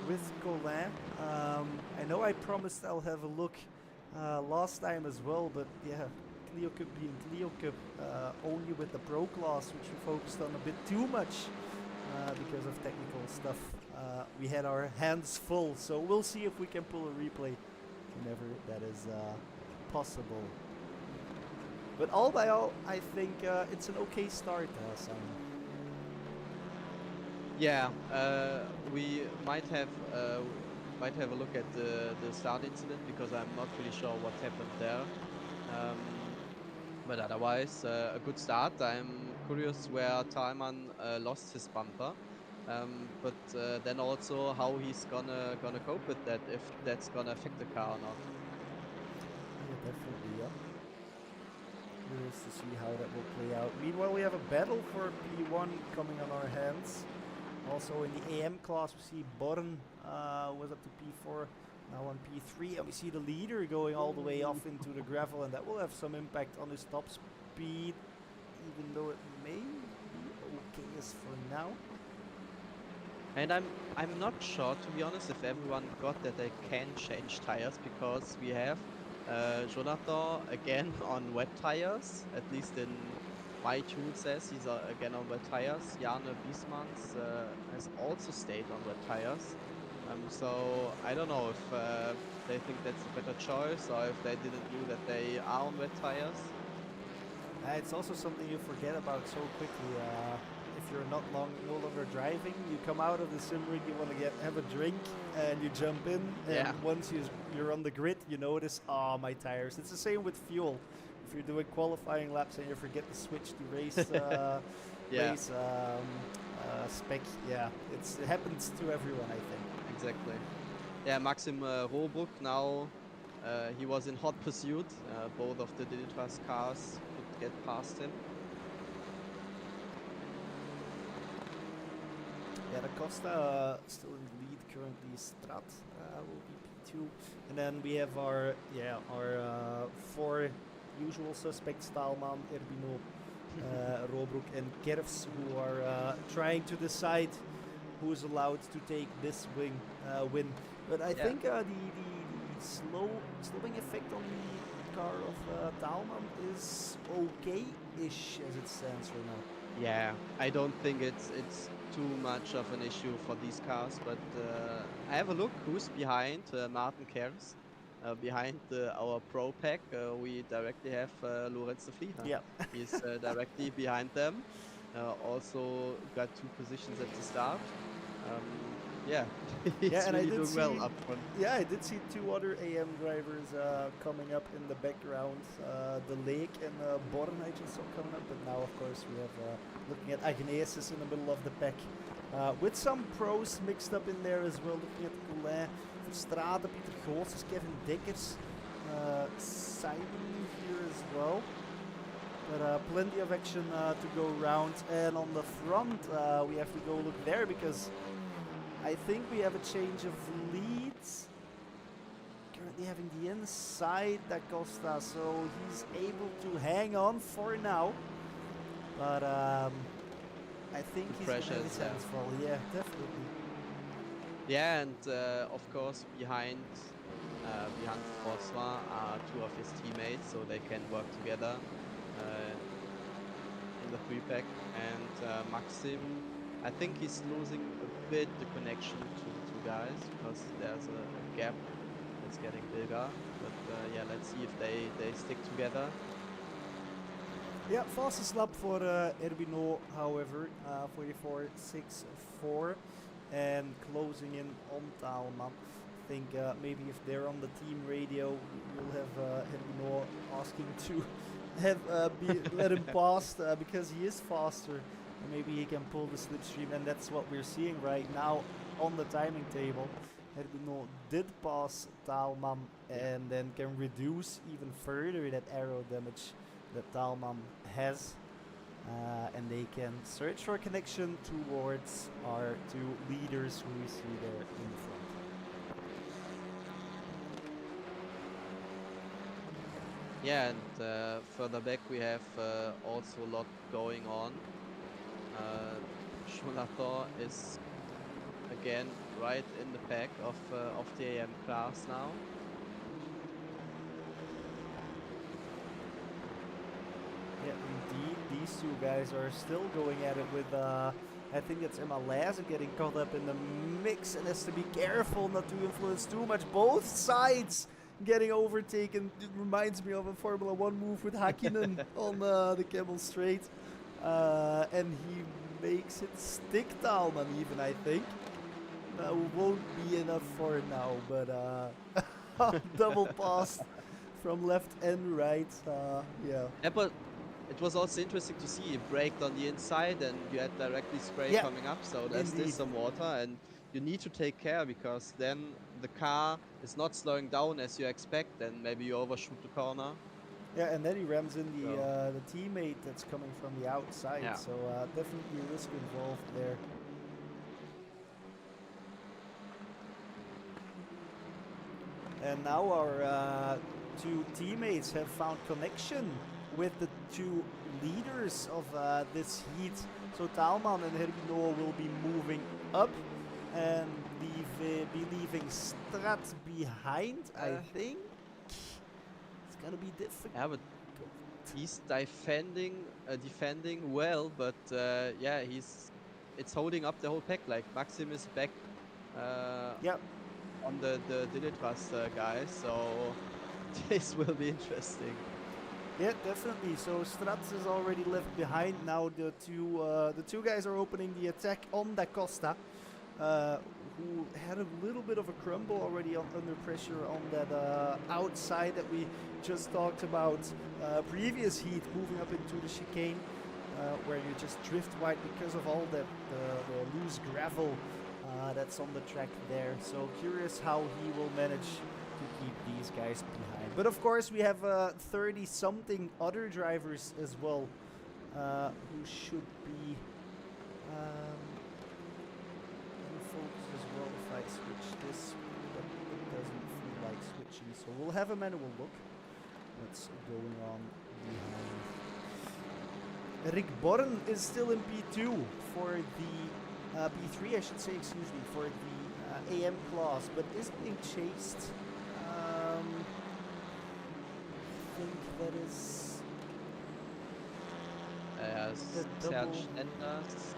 with Colin. I know I promised I'll have a look last time as well, but yeah, CLIO Cup being CLIO Cup, only with the Pro class, which we focused on a bit too much because of technical stuff. We had our hands full, so we'll see if we can pull a replay whenever that is possible. But all by all, I think it's an okay start, Simon. Yeah, we might have a look at the start incident because I'm not really sure what happened there. But otherwise, a good start. I'm curious where Thalmann lost his bumper, but then also how he's gonna cope with that, if that's gonna affect the car or not. Yeah, definitely, yeah. Curious to see how that will play out. Meanwhile, we have a battle for P1 coming on our hands. Also in the AM class, we see Born was up to P4, now on P3, and we see the leader going all the way off into the gravel, and that will have some impact on his top speed, even though it may be okay as for now. And I'm not sure, to be honest, if everyone got that they can change tires, because we have Jonathan again on wet tires, at least in my tool says he's again on wet tires. Jarne Biesmans has also stayed on wet tires. So I don't know if they think that's a better choice, or if they didn't know that they are on wet tires. It's also something you forget about so quickly. If you're no longer driving, you come out of the sim rig, you want to have a drink, and you jump in. And once you're on the grid, you notice, my tires. It's the same with fuel. If you're doing qualifying laps and you forget to switch to race spec, it happens to everyone, I think. Exactly. Yeah, Maxim Robroek now, he was in hot pursuit. Both of the Dilitras cars could get past him. Yeah, Da Costa still in the lead currently. Strat will be P2, and then we have our 4 usual suspects, Taalman, Erbino, Robroek and Kerfs, who are trying to decide who's allowed to take this win. But I think the slowing effect on the car of Taalman is okay-ish as it stands right now. Yeah, I don't think it's too much of an issue for these cars, but I have a look who's behind Martin Kers. Behind our Pro Pack, we directly have Lorenz de Vlieger. Yeah. He's directly behind them. Also got 2 positions at the start. Yeah, he's Yeah, and I really did doing well see- up front. Yeah, I did see 2 other AM drivers coming up in the background. The Lake and Born I just saw coming up, but now of course we have looking at Agnesis in the middle of the pack. With some pros mixed up in there as well, looking at Coulin, Verstraeten, Pieter Goossens, Kevin Dickers, Simon here as well. But plenty of action to go around. And on the front, we have to go look there because I think we have a change of leads. Currently having the inside Da Costa, so he's able to hang on for now. But I think he's gonna have his hands full. Yeah, definitely. Yeah, and of course behind François are 2 of his teammates, so they can work together in the 3 pack. And Maxim, I think he's losing a bit the connection to the 2 guys because there's a gap that's getting bigger. But yeah, let's see if they stick together. Yeah, fastest lap for Erbino, however, 44.64, and closing in on Taalman. I think maybe if they're on the team radio, you'll have Erbino asking to have let him pass because he is faster. And maybe he can pull the slipstream, and that's what we're seeing right now on the timing table. Erbino did pass Taalman and then can reduce even further that aero damage that Taalman has, and they can search for a connection towards our 2 leaders who we see there in the front. Yeah, and further back we have also a lot going on. Jonathan is again right in the pack of the AM class now. Yeah, indeed, these 2 guys are still going at it with, I think it's Emma Laza getting caught up in the mix and has to be careful not to influence too much. Both sides getting overtaken. It reminds me of a Formula 1 move with Hakkinen on the Camel Straight. And he makes it stick Taalman even, I think. That won't be enough for now, but double pass from left and right. Yeah. Yeah, but it was also interesting to see it braked on the inside and you had directly spray Yeah, coming up, so there's indeed. still some water and you need to take care because then the car is not slowing down as you expect and maybe you overshoot the corner. Yeah, and then he rams in the So- the teammate that's coming from the outside, Yeah. so definitely risk involved there. And now our 2 teammates have found connection with the 2 leaders of this heat. So Taalman and Herbino will be moving up and be leaving Strat behind, I think. It's gonna be difficult. Yeah, but he's defending well, but yeah, it's holding up the whole pack. Like Maxim is back Yep. on the Dilitras guys, so this will be interesting. Yeah, definitely. So Strats is already left behind. Now the 2 guys are opening the attack on Da Costa, who had a little bit of a crumble already under pressure on that outside that we just talked about previous heat, moving up into the chicane, where you just drift wide because of all that the loose gravel that's on the track there. So curious how he will manage to keep these guys behind. But of course we have 30-something other drivers as well who should be in focus as well if I switch this, but it doesn't feel like switching. So we'll have a manual look. what's going on behind. Rick Born is still in P2 for the P3, I should say, excuse me, for the AM class, but is being chased. I think that is the double. Serge Enders.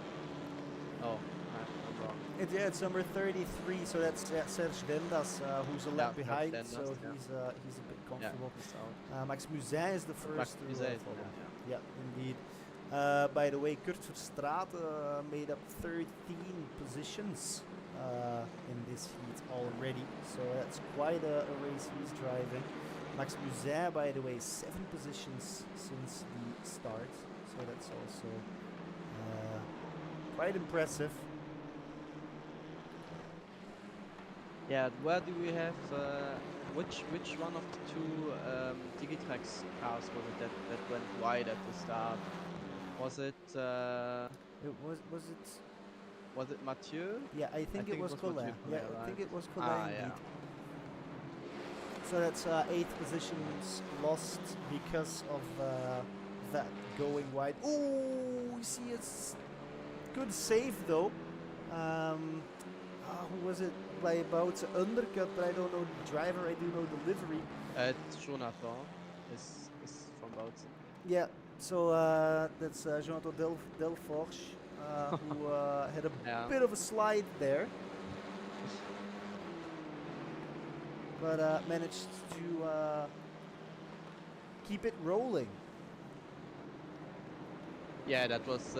Oh, I'm wrong. Yeah, it's number 33, so that's Serge Dendas, who's a lap Yeah, behind, Dendas, so yeah. he's a bit comfortable. He's out. Max Musin is the Max first to Musin is- follow. yeah. Yeah, indeed. By the way, Kurt Verstraeten made up 13 positions in this heat already, so that's quite a race he's driving. Max Musin, by the way, 7 positions since the start, so that's also quite impressive. Yeah, where do we have which one of the two Digitrax cars was it that went wide at the start? Was it Was it Mathieu? Yeah, I think it was Colin. Mathieu Yeah, Colin, I think right? it was Colin indeed. Yeah. So that's 8 positions lost because of that going wide. Oh, you see, it's good save though. Who was it? By about to undercut, but I don't know the driver. I do know the livery. Jonathan is from Belgium. Yeah. So that's Jonathan Delforge, who had a bit of a slide there. But managed to keep it rolling. Yeah, that was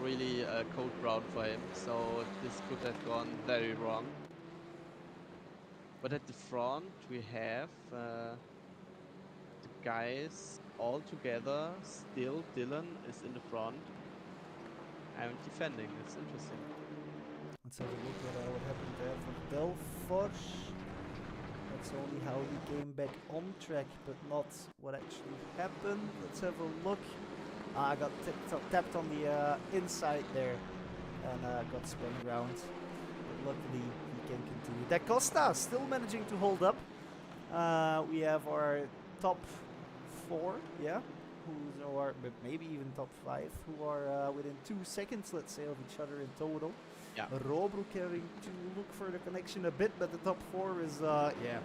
really a cold round for him, so this could have gone very wrong. But at the front we have the guys all together. Still, Dylan is in the front and defending. It's interesting. Let's have a look at what happened there for Delforge. That's only how he came back on track, but not what actually happened. Let's have a look. I got tapped on the inside there and got spun around. But luckily he can continue. Da Costa still managing to hold up. We have our top 4, yeah, but maybe even top 5, who are within 2 seconds, let's say, of each other in total. Yeah. Robrook having to look for the connection a bit, but the top 4 is, yeah,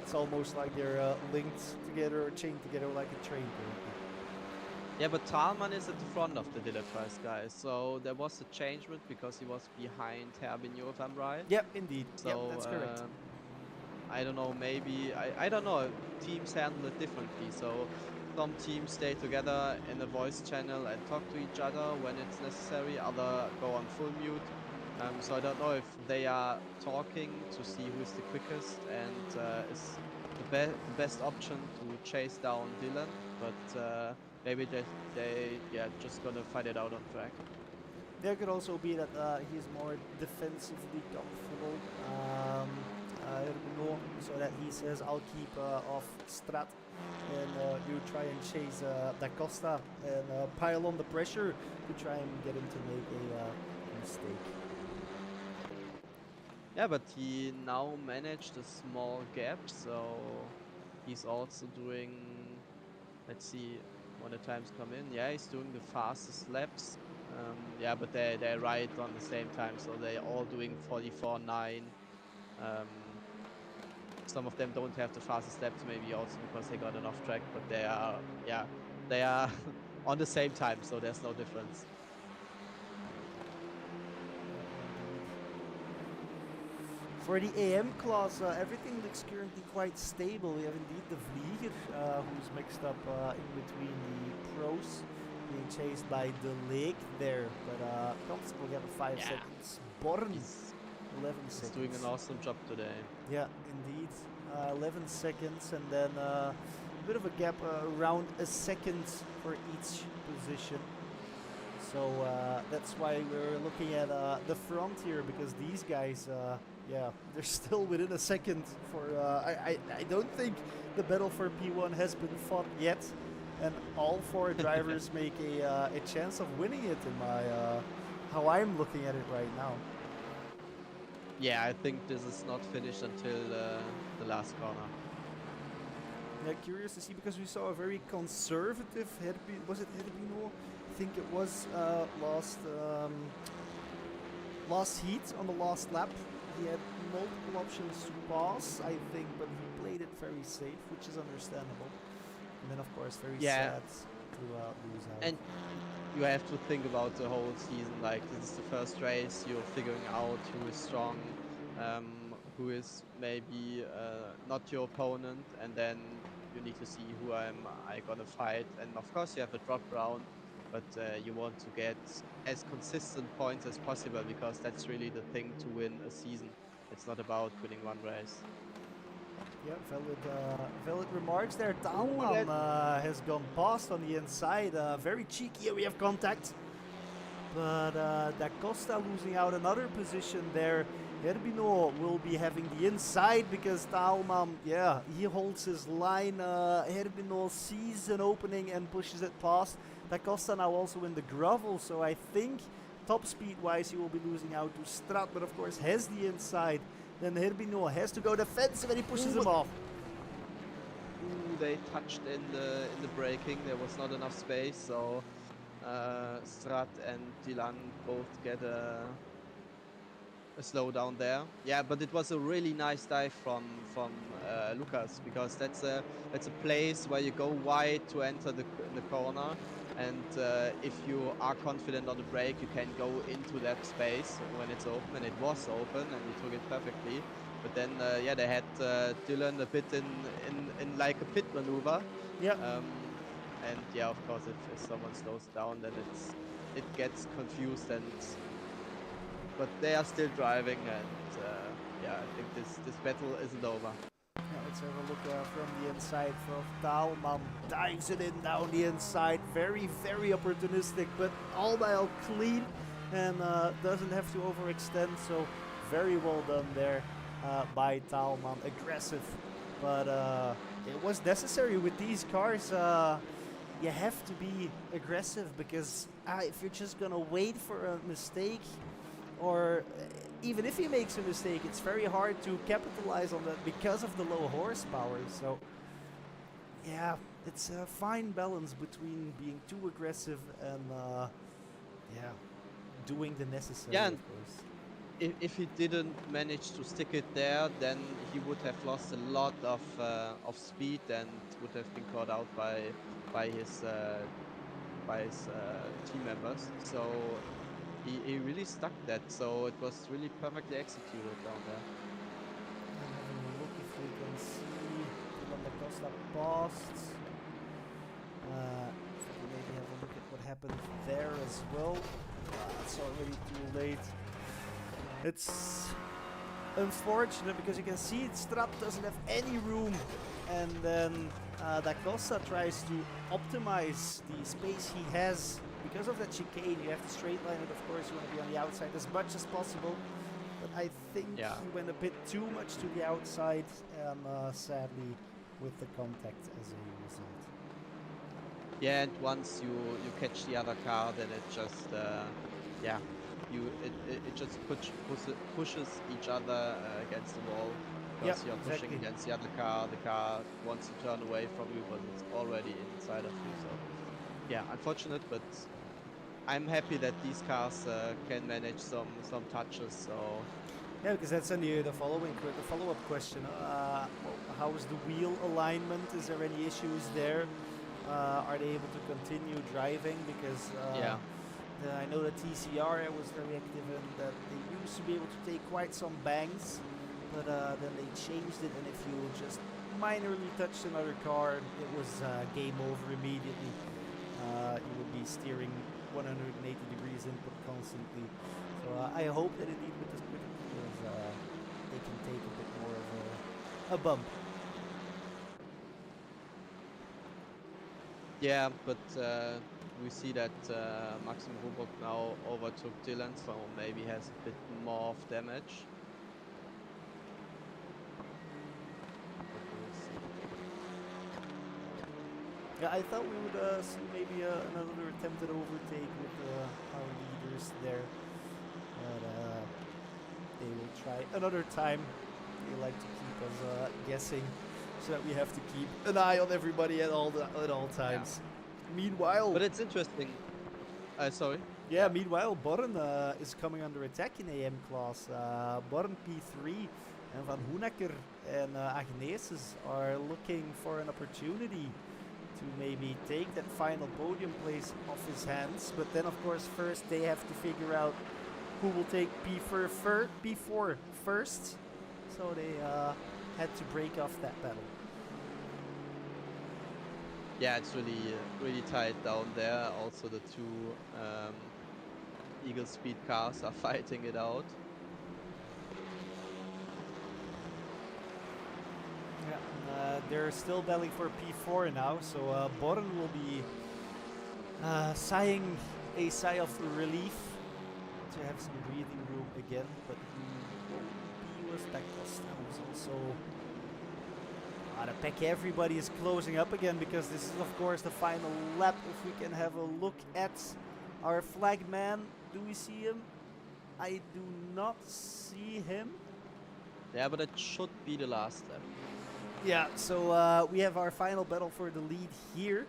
it's almost like they're linked together or chained together like a train. Yeah, but Thalmann is at the front of the Dillerkreis guys, so there was a changement because he was behind Herbigno, if I'm right. Yep, indeed. So yep, that's correct. I don't know, maybe I don't know. Teams handle it differently. So some teams stay together in a voice channel and talk to each other when it's necessary. Other go on full mute. So I don't know if they are talking to see who is the quickest and is the best option to chase down Dylan. But maybe they just gonna fight it out on track. There could also be that he's more defensively comfortable, so that he says, I'll keep off Strat, and you try and chase Da Costa and pile on the pressure to try and get him to make a mistake. Yeah, but he now managed a small gap, so he's also doing, let's see when the times come in. Yeah, he's doing the fastest laps. Yeah, but they're right on the same time, so they're all doing 44.9. Some of them don't have the fastest laps, maybe also because they got an off track, but they are on the same time, so there's no difference. For the AM class, everything looks currently quite stable. We have indeed the Vlieger, who's mixed up in between the pros, being chased by De Leek there, but comfortable gap of 5 seconds. Born, 11 seconds. He's doing an awesome job today. Yeah, indeed. 11 seconds, and then a bit of a gap around a second for each position. So that's why we're looking at the front here, because these guys, yeah, they're still within a second. For I don't think the battle for P1 has been fought yet, and all 4 drivers make a chance of winning it in my how I'm looking at it right now. Yeah, I think this is not finished until the last corner. Curious to see because we saw a very conservative was it Herbino? I think it was last heat on the last lap. He had multiple options to pass, I think, but he played it very safe, which is understandable. And then, of course, very Yeah, sad to lose out. and you have to think about the whole season. Like, this is the first race, you're figuring out who is strong, who is maybe not your opponent, and then you need to see who I gonna fight. And of course, you have a drop round, but you want to get as consistent points as possible because that's really the thing to win a season. It's not about winning one race. Yeah, valid remarks there. Ooh, Thalman has gone past on the inside. Very cheeky. Here we have contact. But Da Costa losing out another position there. Herbino will be having the inside because Thalman, yeah, he holds his line. Herbino sees an opening and pushes it past. Da Costa now also in the gravel, so I think top speed wise he will be losing out to Strat, but of course has the inside. Then Herbino has to go defensive and he pushes him off. Ooh, they touched in the braking. There was not enough space, so Strat and Dylan both get a slowdown there. Yeah, but it was a really nice dive from Lucas because that's a place where you go wide to enter the corner, and if you are confident on the brake, you can go into that space when it's open, and it was open, and you took it perfectly. But then yeah, they had Dylan a bit in like a pit maneuver. Yeah. And yeah, of course, if someone slows down, then it gets confused, but they are still driving, and yeah, I think this battle isn't over. Yeah, let's have a look from the inside from Thalman. Dives it in down the inside. Very, very opportunistic, but all by all clean and doesn't have to overextend. So very well done there by Thalman. Aggressive, but it was necessary with these cars. You have to be aggressive because if you're just gonna wait for a mistake, or even if he makes a mistake, it's very hard to capitalize on that because of the low horsepower. So yeah, it's a fine balance between being too aggressive and yeah, doing the necessary. Yeah, of and course. if he didn't manage to stick it there, then he would have lost a lot of speed and would have been caught out by his team members. So he really stuck that. So it was really perfectly executed down there. I'm having a look if we can see when the Costa passed. Maybe have a look at what happened there as well. It's already too late. It's unfortunate because you can see Strat doesn't have any room, and then Da Costa tries to optimize the space he has. Because of that chicane, you have to straight line it. Of course, you want to be on the outside as much as possible. But I think he went a bit too much to the outside, and sadly, with the contact as a result. Yeah, and once you catch the other car, then it just yeah, it just pushes each other against the wall because you're pushing against the other car. The car wants to turn away from you, but it's already inside of you. So yeah, unfortunate, but I'm happy that these cars can manage some touches. So yeah, because that's the follow-up question. How is the wheel alignment? Is there any issues there? Are they able to continue driving? Because I know that TCR was very active and that they used to be able to take quite some bangs, but then they changed it, and if you just minorly touched another car, it was game over immediately. You would be steering 180 degrees input constantly. So I hope that indeed with this they can take a bit more of a bump. yeah, but we see that Maxim Rubok now overtook Dylan, so maybe has a bit more of damage. Yeah, I thought we would see maybe another attempted overtake with our leaders there. But they will try another time. They like to keep us guessing. so that we have to keep an eye on everybody at all times. Meanwhile, But it's interesting. Sorry. yeah, meanwhile, Borren is coming under attack in AM class. Borren P3 and Van Hoenecker and Agneses are looking for an opportunity to maybe take that final podium place off his hands. But then, of course, first they have to figure out who will take P4 first. So they had to break off that battle. Yeah, it's really tight down there. Also, the two Eagle Speed cars are fighting it out. Yeah, they're still battling for P4 now, so Borren will be sighing a sigh of relief to have some breathing room again, but who will be with Da Costa, who's also the pack. Everybody is closing up again because this is of course the final lap. If we can have a look at our flag man, do we see him? I do not see him. Yeah, but it should be the last lap. Yeah, so we have our final battle for the lead here.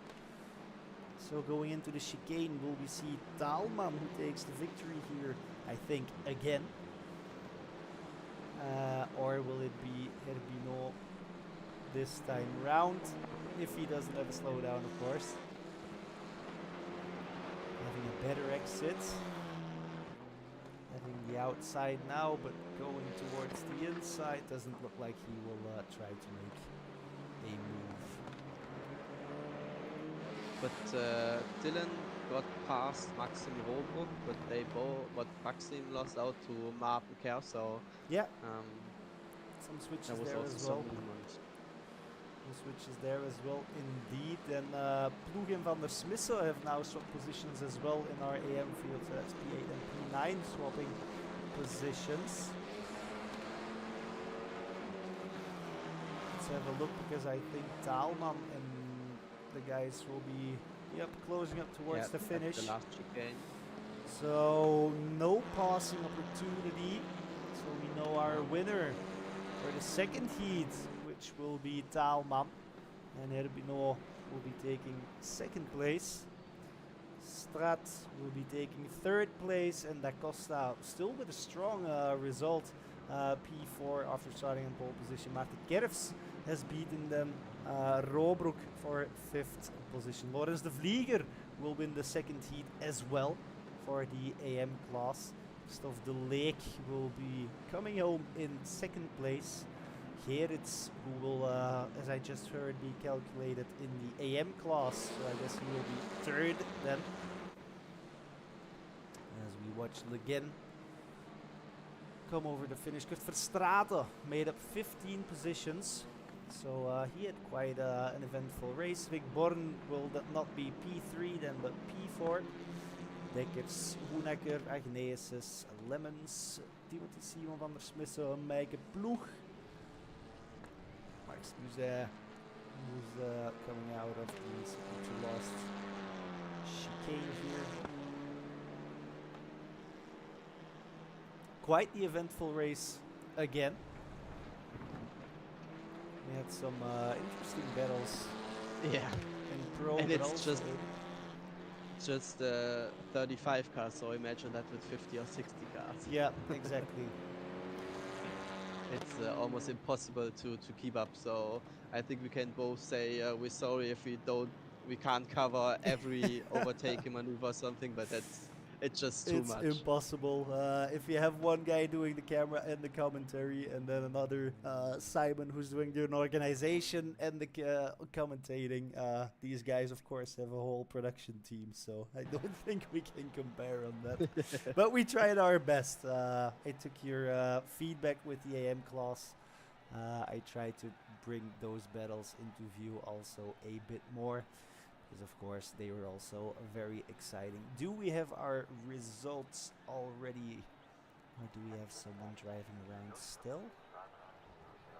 So going into the chicane, will we see Thalman who takes the victory here, I think, again? Or will it be Herbino this time round, if he doesn't have a slowdown, of course. Having a better exit. Having the outside now, but going towards the inside. Doesn't look like he will try to make a move. But Dylan got past Maxim Robrook, but Maxim lost out to Martin Kerr, so yeah, some switches there was there also as some well. movement. Some switches there as well, indeed. And Ploeg and Van der Smissen have now swapped positions as well in our AM field. So that's P8 and P9 swapping positions. Let's have a look, because I think Thalman and the guys will be closing up towards the finish. The last chicane. So no passing opportunity. So we know our winner for the second heat, which will be Thalman, and Herbino will be taking second place. Strat will be taking third place, and Da Costa still with a strong result. P4 after starting in pole position. Maarten Kerfs has beaten them. Robroek for fifth position. Laurens de Vlieger will win the second heat as well for the AM class. Stof de Leek will be coming home in second place. Gerrits, who will, as I just heard, be calculated in the AM class, so I guess he will be third then. As we watch Leguen come over the finish. Kurt Verstraeten made up 15 positions, so he had quite an eventful race. Rick Born will not be P3 then, but P4. Dekkers, Hoenecker, Agneses, Lemmens, Timothy Simon van der Smissen, Meike Ploeg. Max Muset, who's coming out of the last chicane here. Quite the eventful race again. We had some interesting battles. Yeah. In pro, and but it's also just 35 cars, so imagine that with 50 or 60 cars. yeah, exactly. It's almost impossible to keep up. So I think we can both say we're sorry if we can't cover every overtaking maneuver or something, but it's just too much. It's impossible. If you have one guy doing the camera and the commentary, and then another Simon who's doing the organization and the commentating, these guys, of course, have a whole production team. So I don't think we can compare on that. But we tried our best. I took your feedback with the AM class. I tried to bring those battles into view also a bit more. Because of course they were also very exciting. Do we have our results already? Or do we have someone driving around still?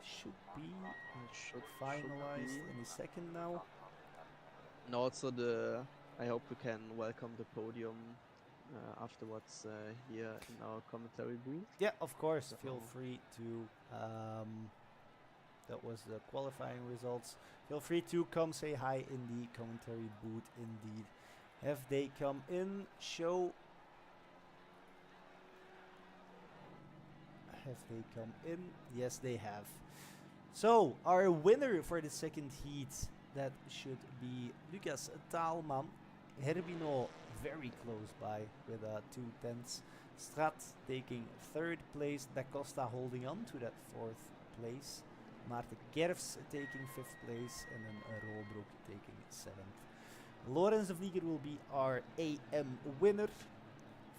Should be. It should finalize any second now. And also I hope we can welcome the podium afterwards here in our commentary booth. Yeah, of course. Feel free to that was the qualifying results. Feel free to come say hi in the commentary booth. Indeed, have they come in? Show. Have they come in? Yes, they have. So our winner for the second heat, that should be Lucas Taalman. Herbino very close by with 2/10. Strat taking third place. Da Costa holding on to that fourth place. Maarten Kerfs taking fifth place. And then Rolbroek taking seventh. Lorenz de Vlieger will be our AM winner,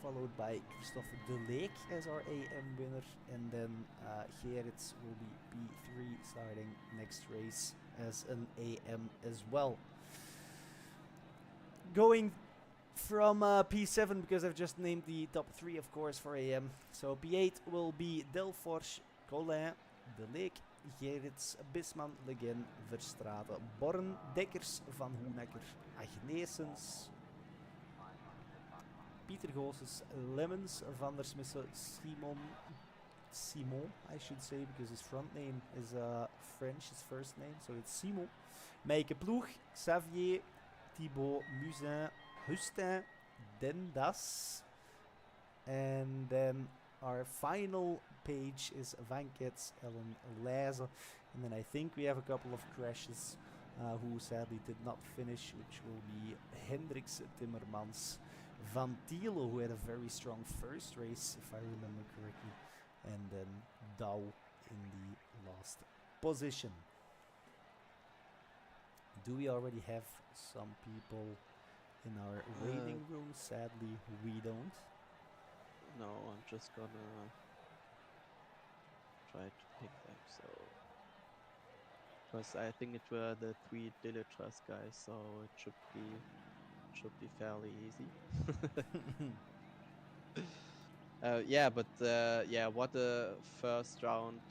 followed by Christophe De Leek as our AM winner, and then Gerrits will be P3 starting next race as an AM as well. Going from P7, because I've just named the top 3, of course, for AM. So P8 will be Delforge, Collin, De Leek, Gerrits, Bisman, Le Guin, Verstraeten, Born, Dekkers, Van Hoenecker, Agnesens, Pieter Goossens, Lemmens, Van der Smissen, Simon, I should say, because his front name is French, his first name, so it's Simon. Meike Ploeg, Xavier, Thibaut, Musin, Hustin, Dendas. And then our final page is Vankets, Ellen Leijzen. And then I think we have a couple of crashes who sadly did not finish, which will be Hendricks, Timmermans, Van Thiele, who had a very strong first race, if I remember correctly, and then Dow in the last position. Do we already have some people in our waiting room? Sadly, we don't. No, I'm just gonna try to pick them. So, because I think it were the 3 Dilitras guys, so it should be fairly easy. Yeah, but yeah, what a first round!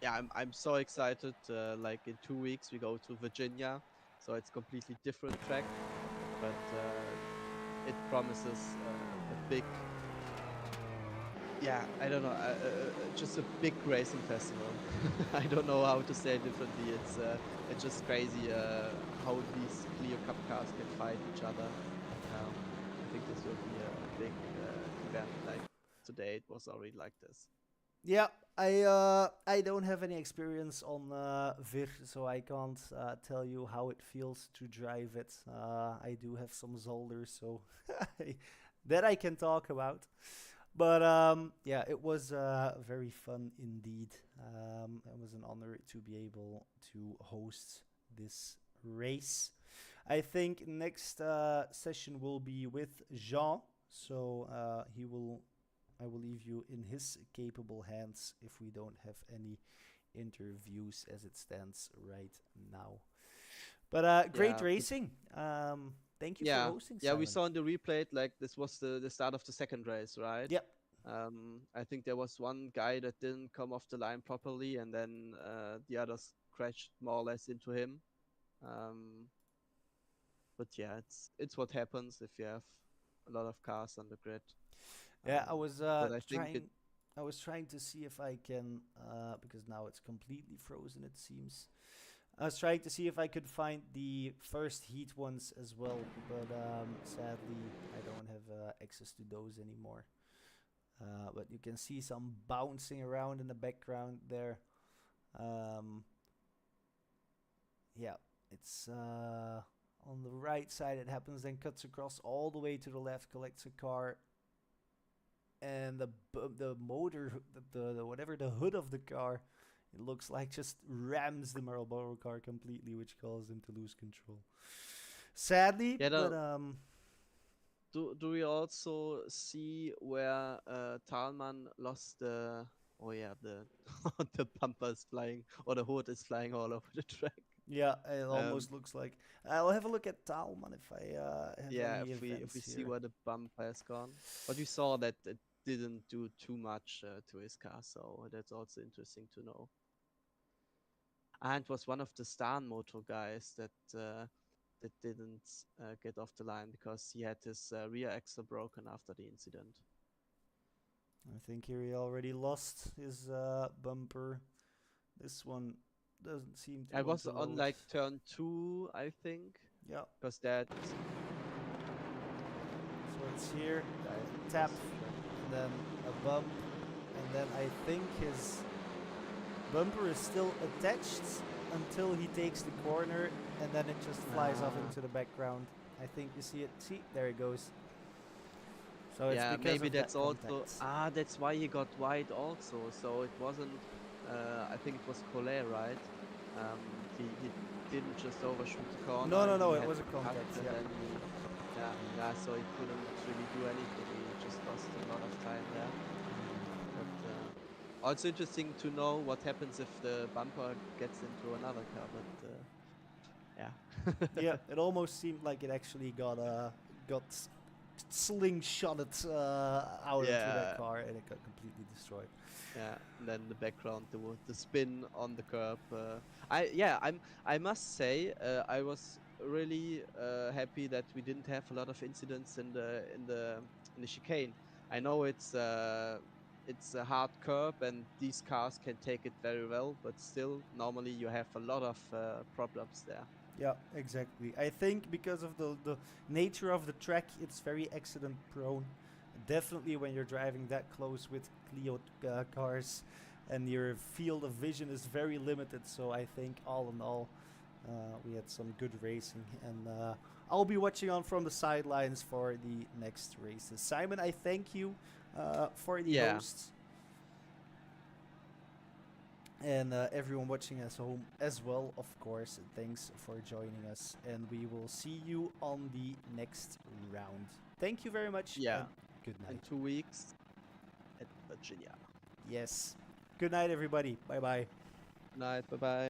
I'm so excited. Like in 2 weeks we go to Virginia, so it's completely different track, but it promises a big, yeah, I don't know, just a big racing festival. I don't know how to say it differently. It's just crazy how these CLIO Cup cars can fight each other. I think this will be a big event. Like today, it was already like this. Yeah, I don't have any experience on Vir, so I can't tell you how it feels to drive it. I do have some Zolder, so that I can talk about. But yeah, it was very fun indeed. It was an honor to be able to host this race. I think next session will be with Jean, so I will leave you in his capable hands if we don't have any interviews as it stands right now. But great Yeah, racing. Thank you for hosting, yeah, we Simon. saw in the replay like this was the start of the second race, right? Yep. I think there was one guy that didn't come off the line properly, and then the others crashed more or less into him. But yeah, it's what happens if you have a lot of cars on the grid. Yeah, I was But I think trying. I was trying to see if I can, because now it's completely frozen. It seems. I was trying to see if I could find the first heat ones as well, but sadly I don't have access to those anymore. But you can see some bouncing around in the background there. Yeah, it's on the right side. It happens, then cuts across all the way to the left, collects a car, and the motor, the whatever, the hood of the car, it looks like just rams the Marlboro car completely, which causes him to lose control. Sadly, yeah, but do we also see where Talman lost the the the bumper is flying, or the hood is flying all over the track? yeah, it Um, almost looks like. I'll have a look at Talman if I have yeah, any if we events see here. where the bumper has gone, but we saw that it didn't do too much to his car, so that's also interesting to know. And was one of the Stan Motor guys that didn't get off the line because he had his rear axle broken after the incident. I think here he already lost his bumper. This one doesn't seem to I want was to on load. like turn 2, I think, Yeah, because that so it's here, guy tap, was and then a bump, and then I think his bumper is still attached until he takes the corner, and then it just flies off into the background. I think you see it. See, there it goes. So it's yeah, because maybe of that that's also contact. that's why he got white also. So it wasn't I think it was Collet, right? He didn't just overshoot the corner, No, he it had was a to cut contact. and Yeah. then yeah, so he couldn't really do anything. He just lost a lot of time there. But also interesting to know what happens if the bumper gets into another car, but yeah. Yeah, it almost seemed like it actually got slingshotted out into that Yeah, car, and it got completely destroyed. yeah, and then the background, the spin on the curb. I must say, I was really happy that we didn't have a lot of incidents in the chicane. I know it's a hard curb, and these cars can take it very well, but still, normally you have a lot of problems there. Yeah, exactly. I think because of the nature of the track, it's very accident prone. Definitely when you're driving that close with Clio cars and your field of vision is very limited. So I think all in all, we had some good racing. And I'll be watching on from the sidelines for the next races. Simon, I thank you for the Yeah, hosts. And everyone watching us home as well, of course. Thanks for joining us, and we will see you on the next round. Thank you very much, yeah, and good in night. 2 weeks at Virginia. Yes. Good night, everybody. Bye bye. Night, bye bye.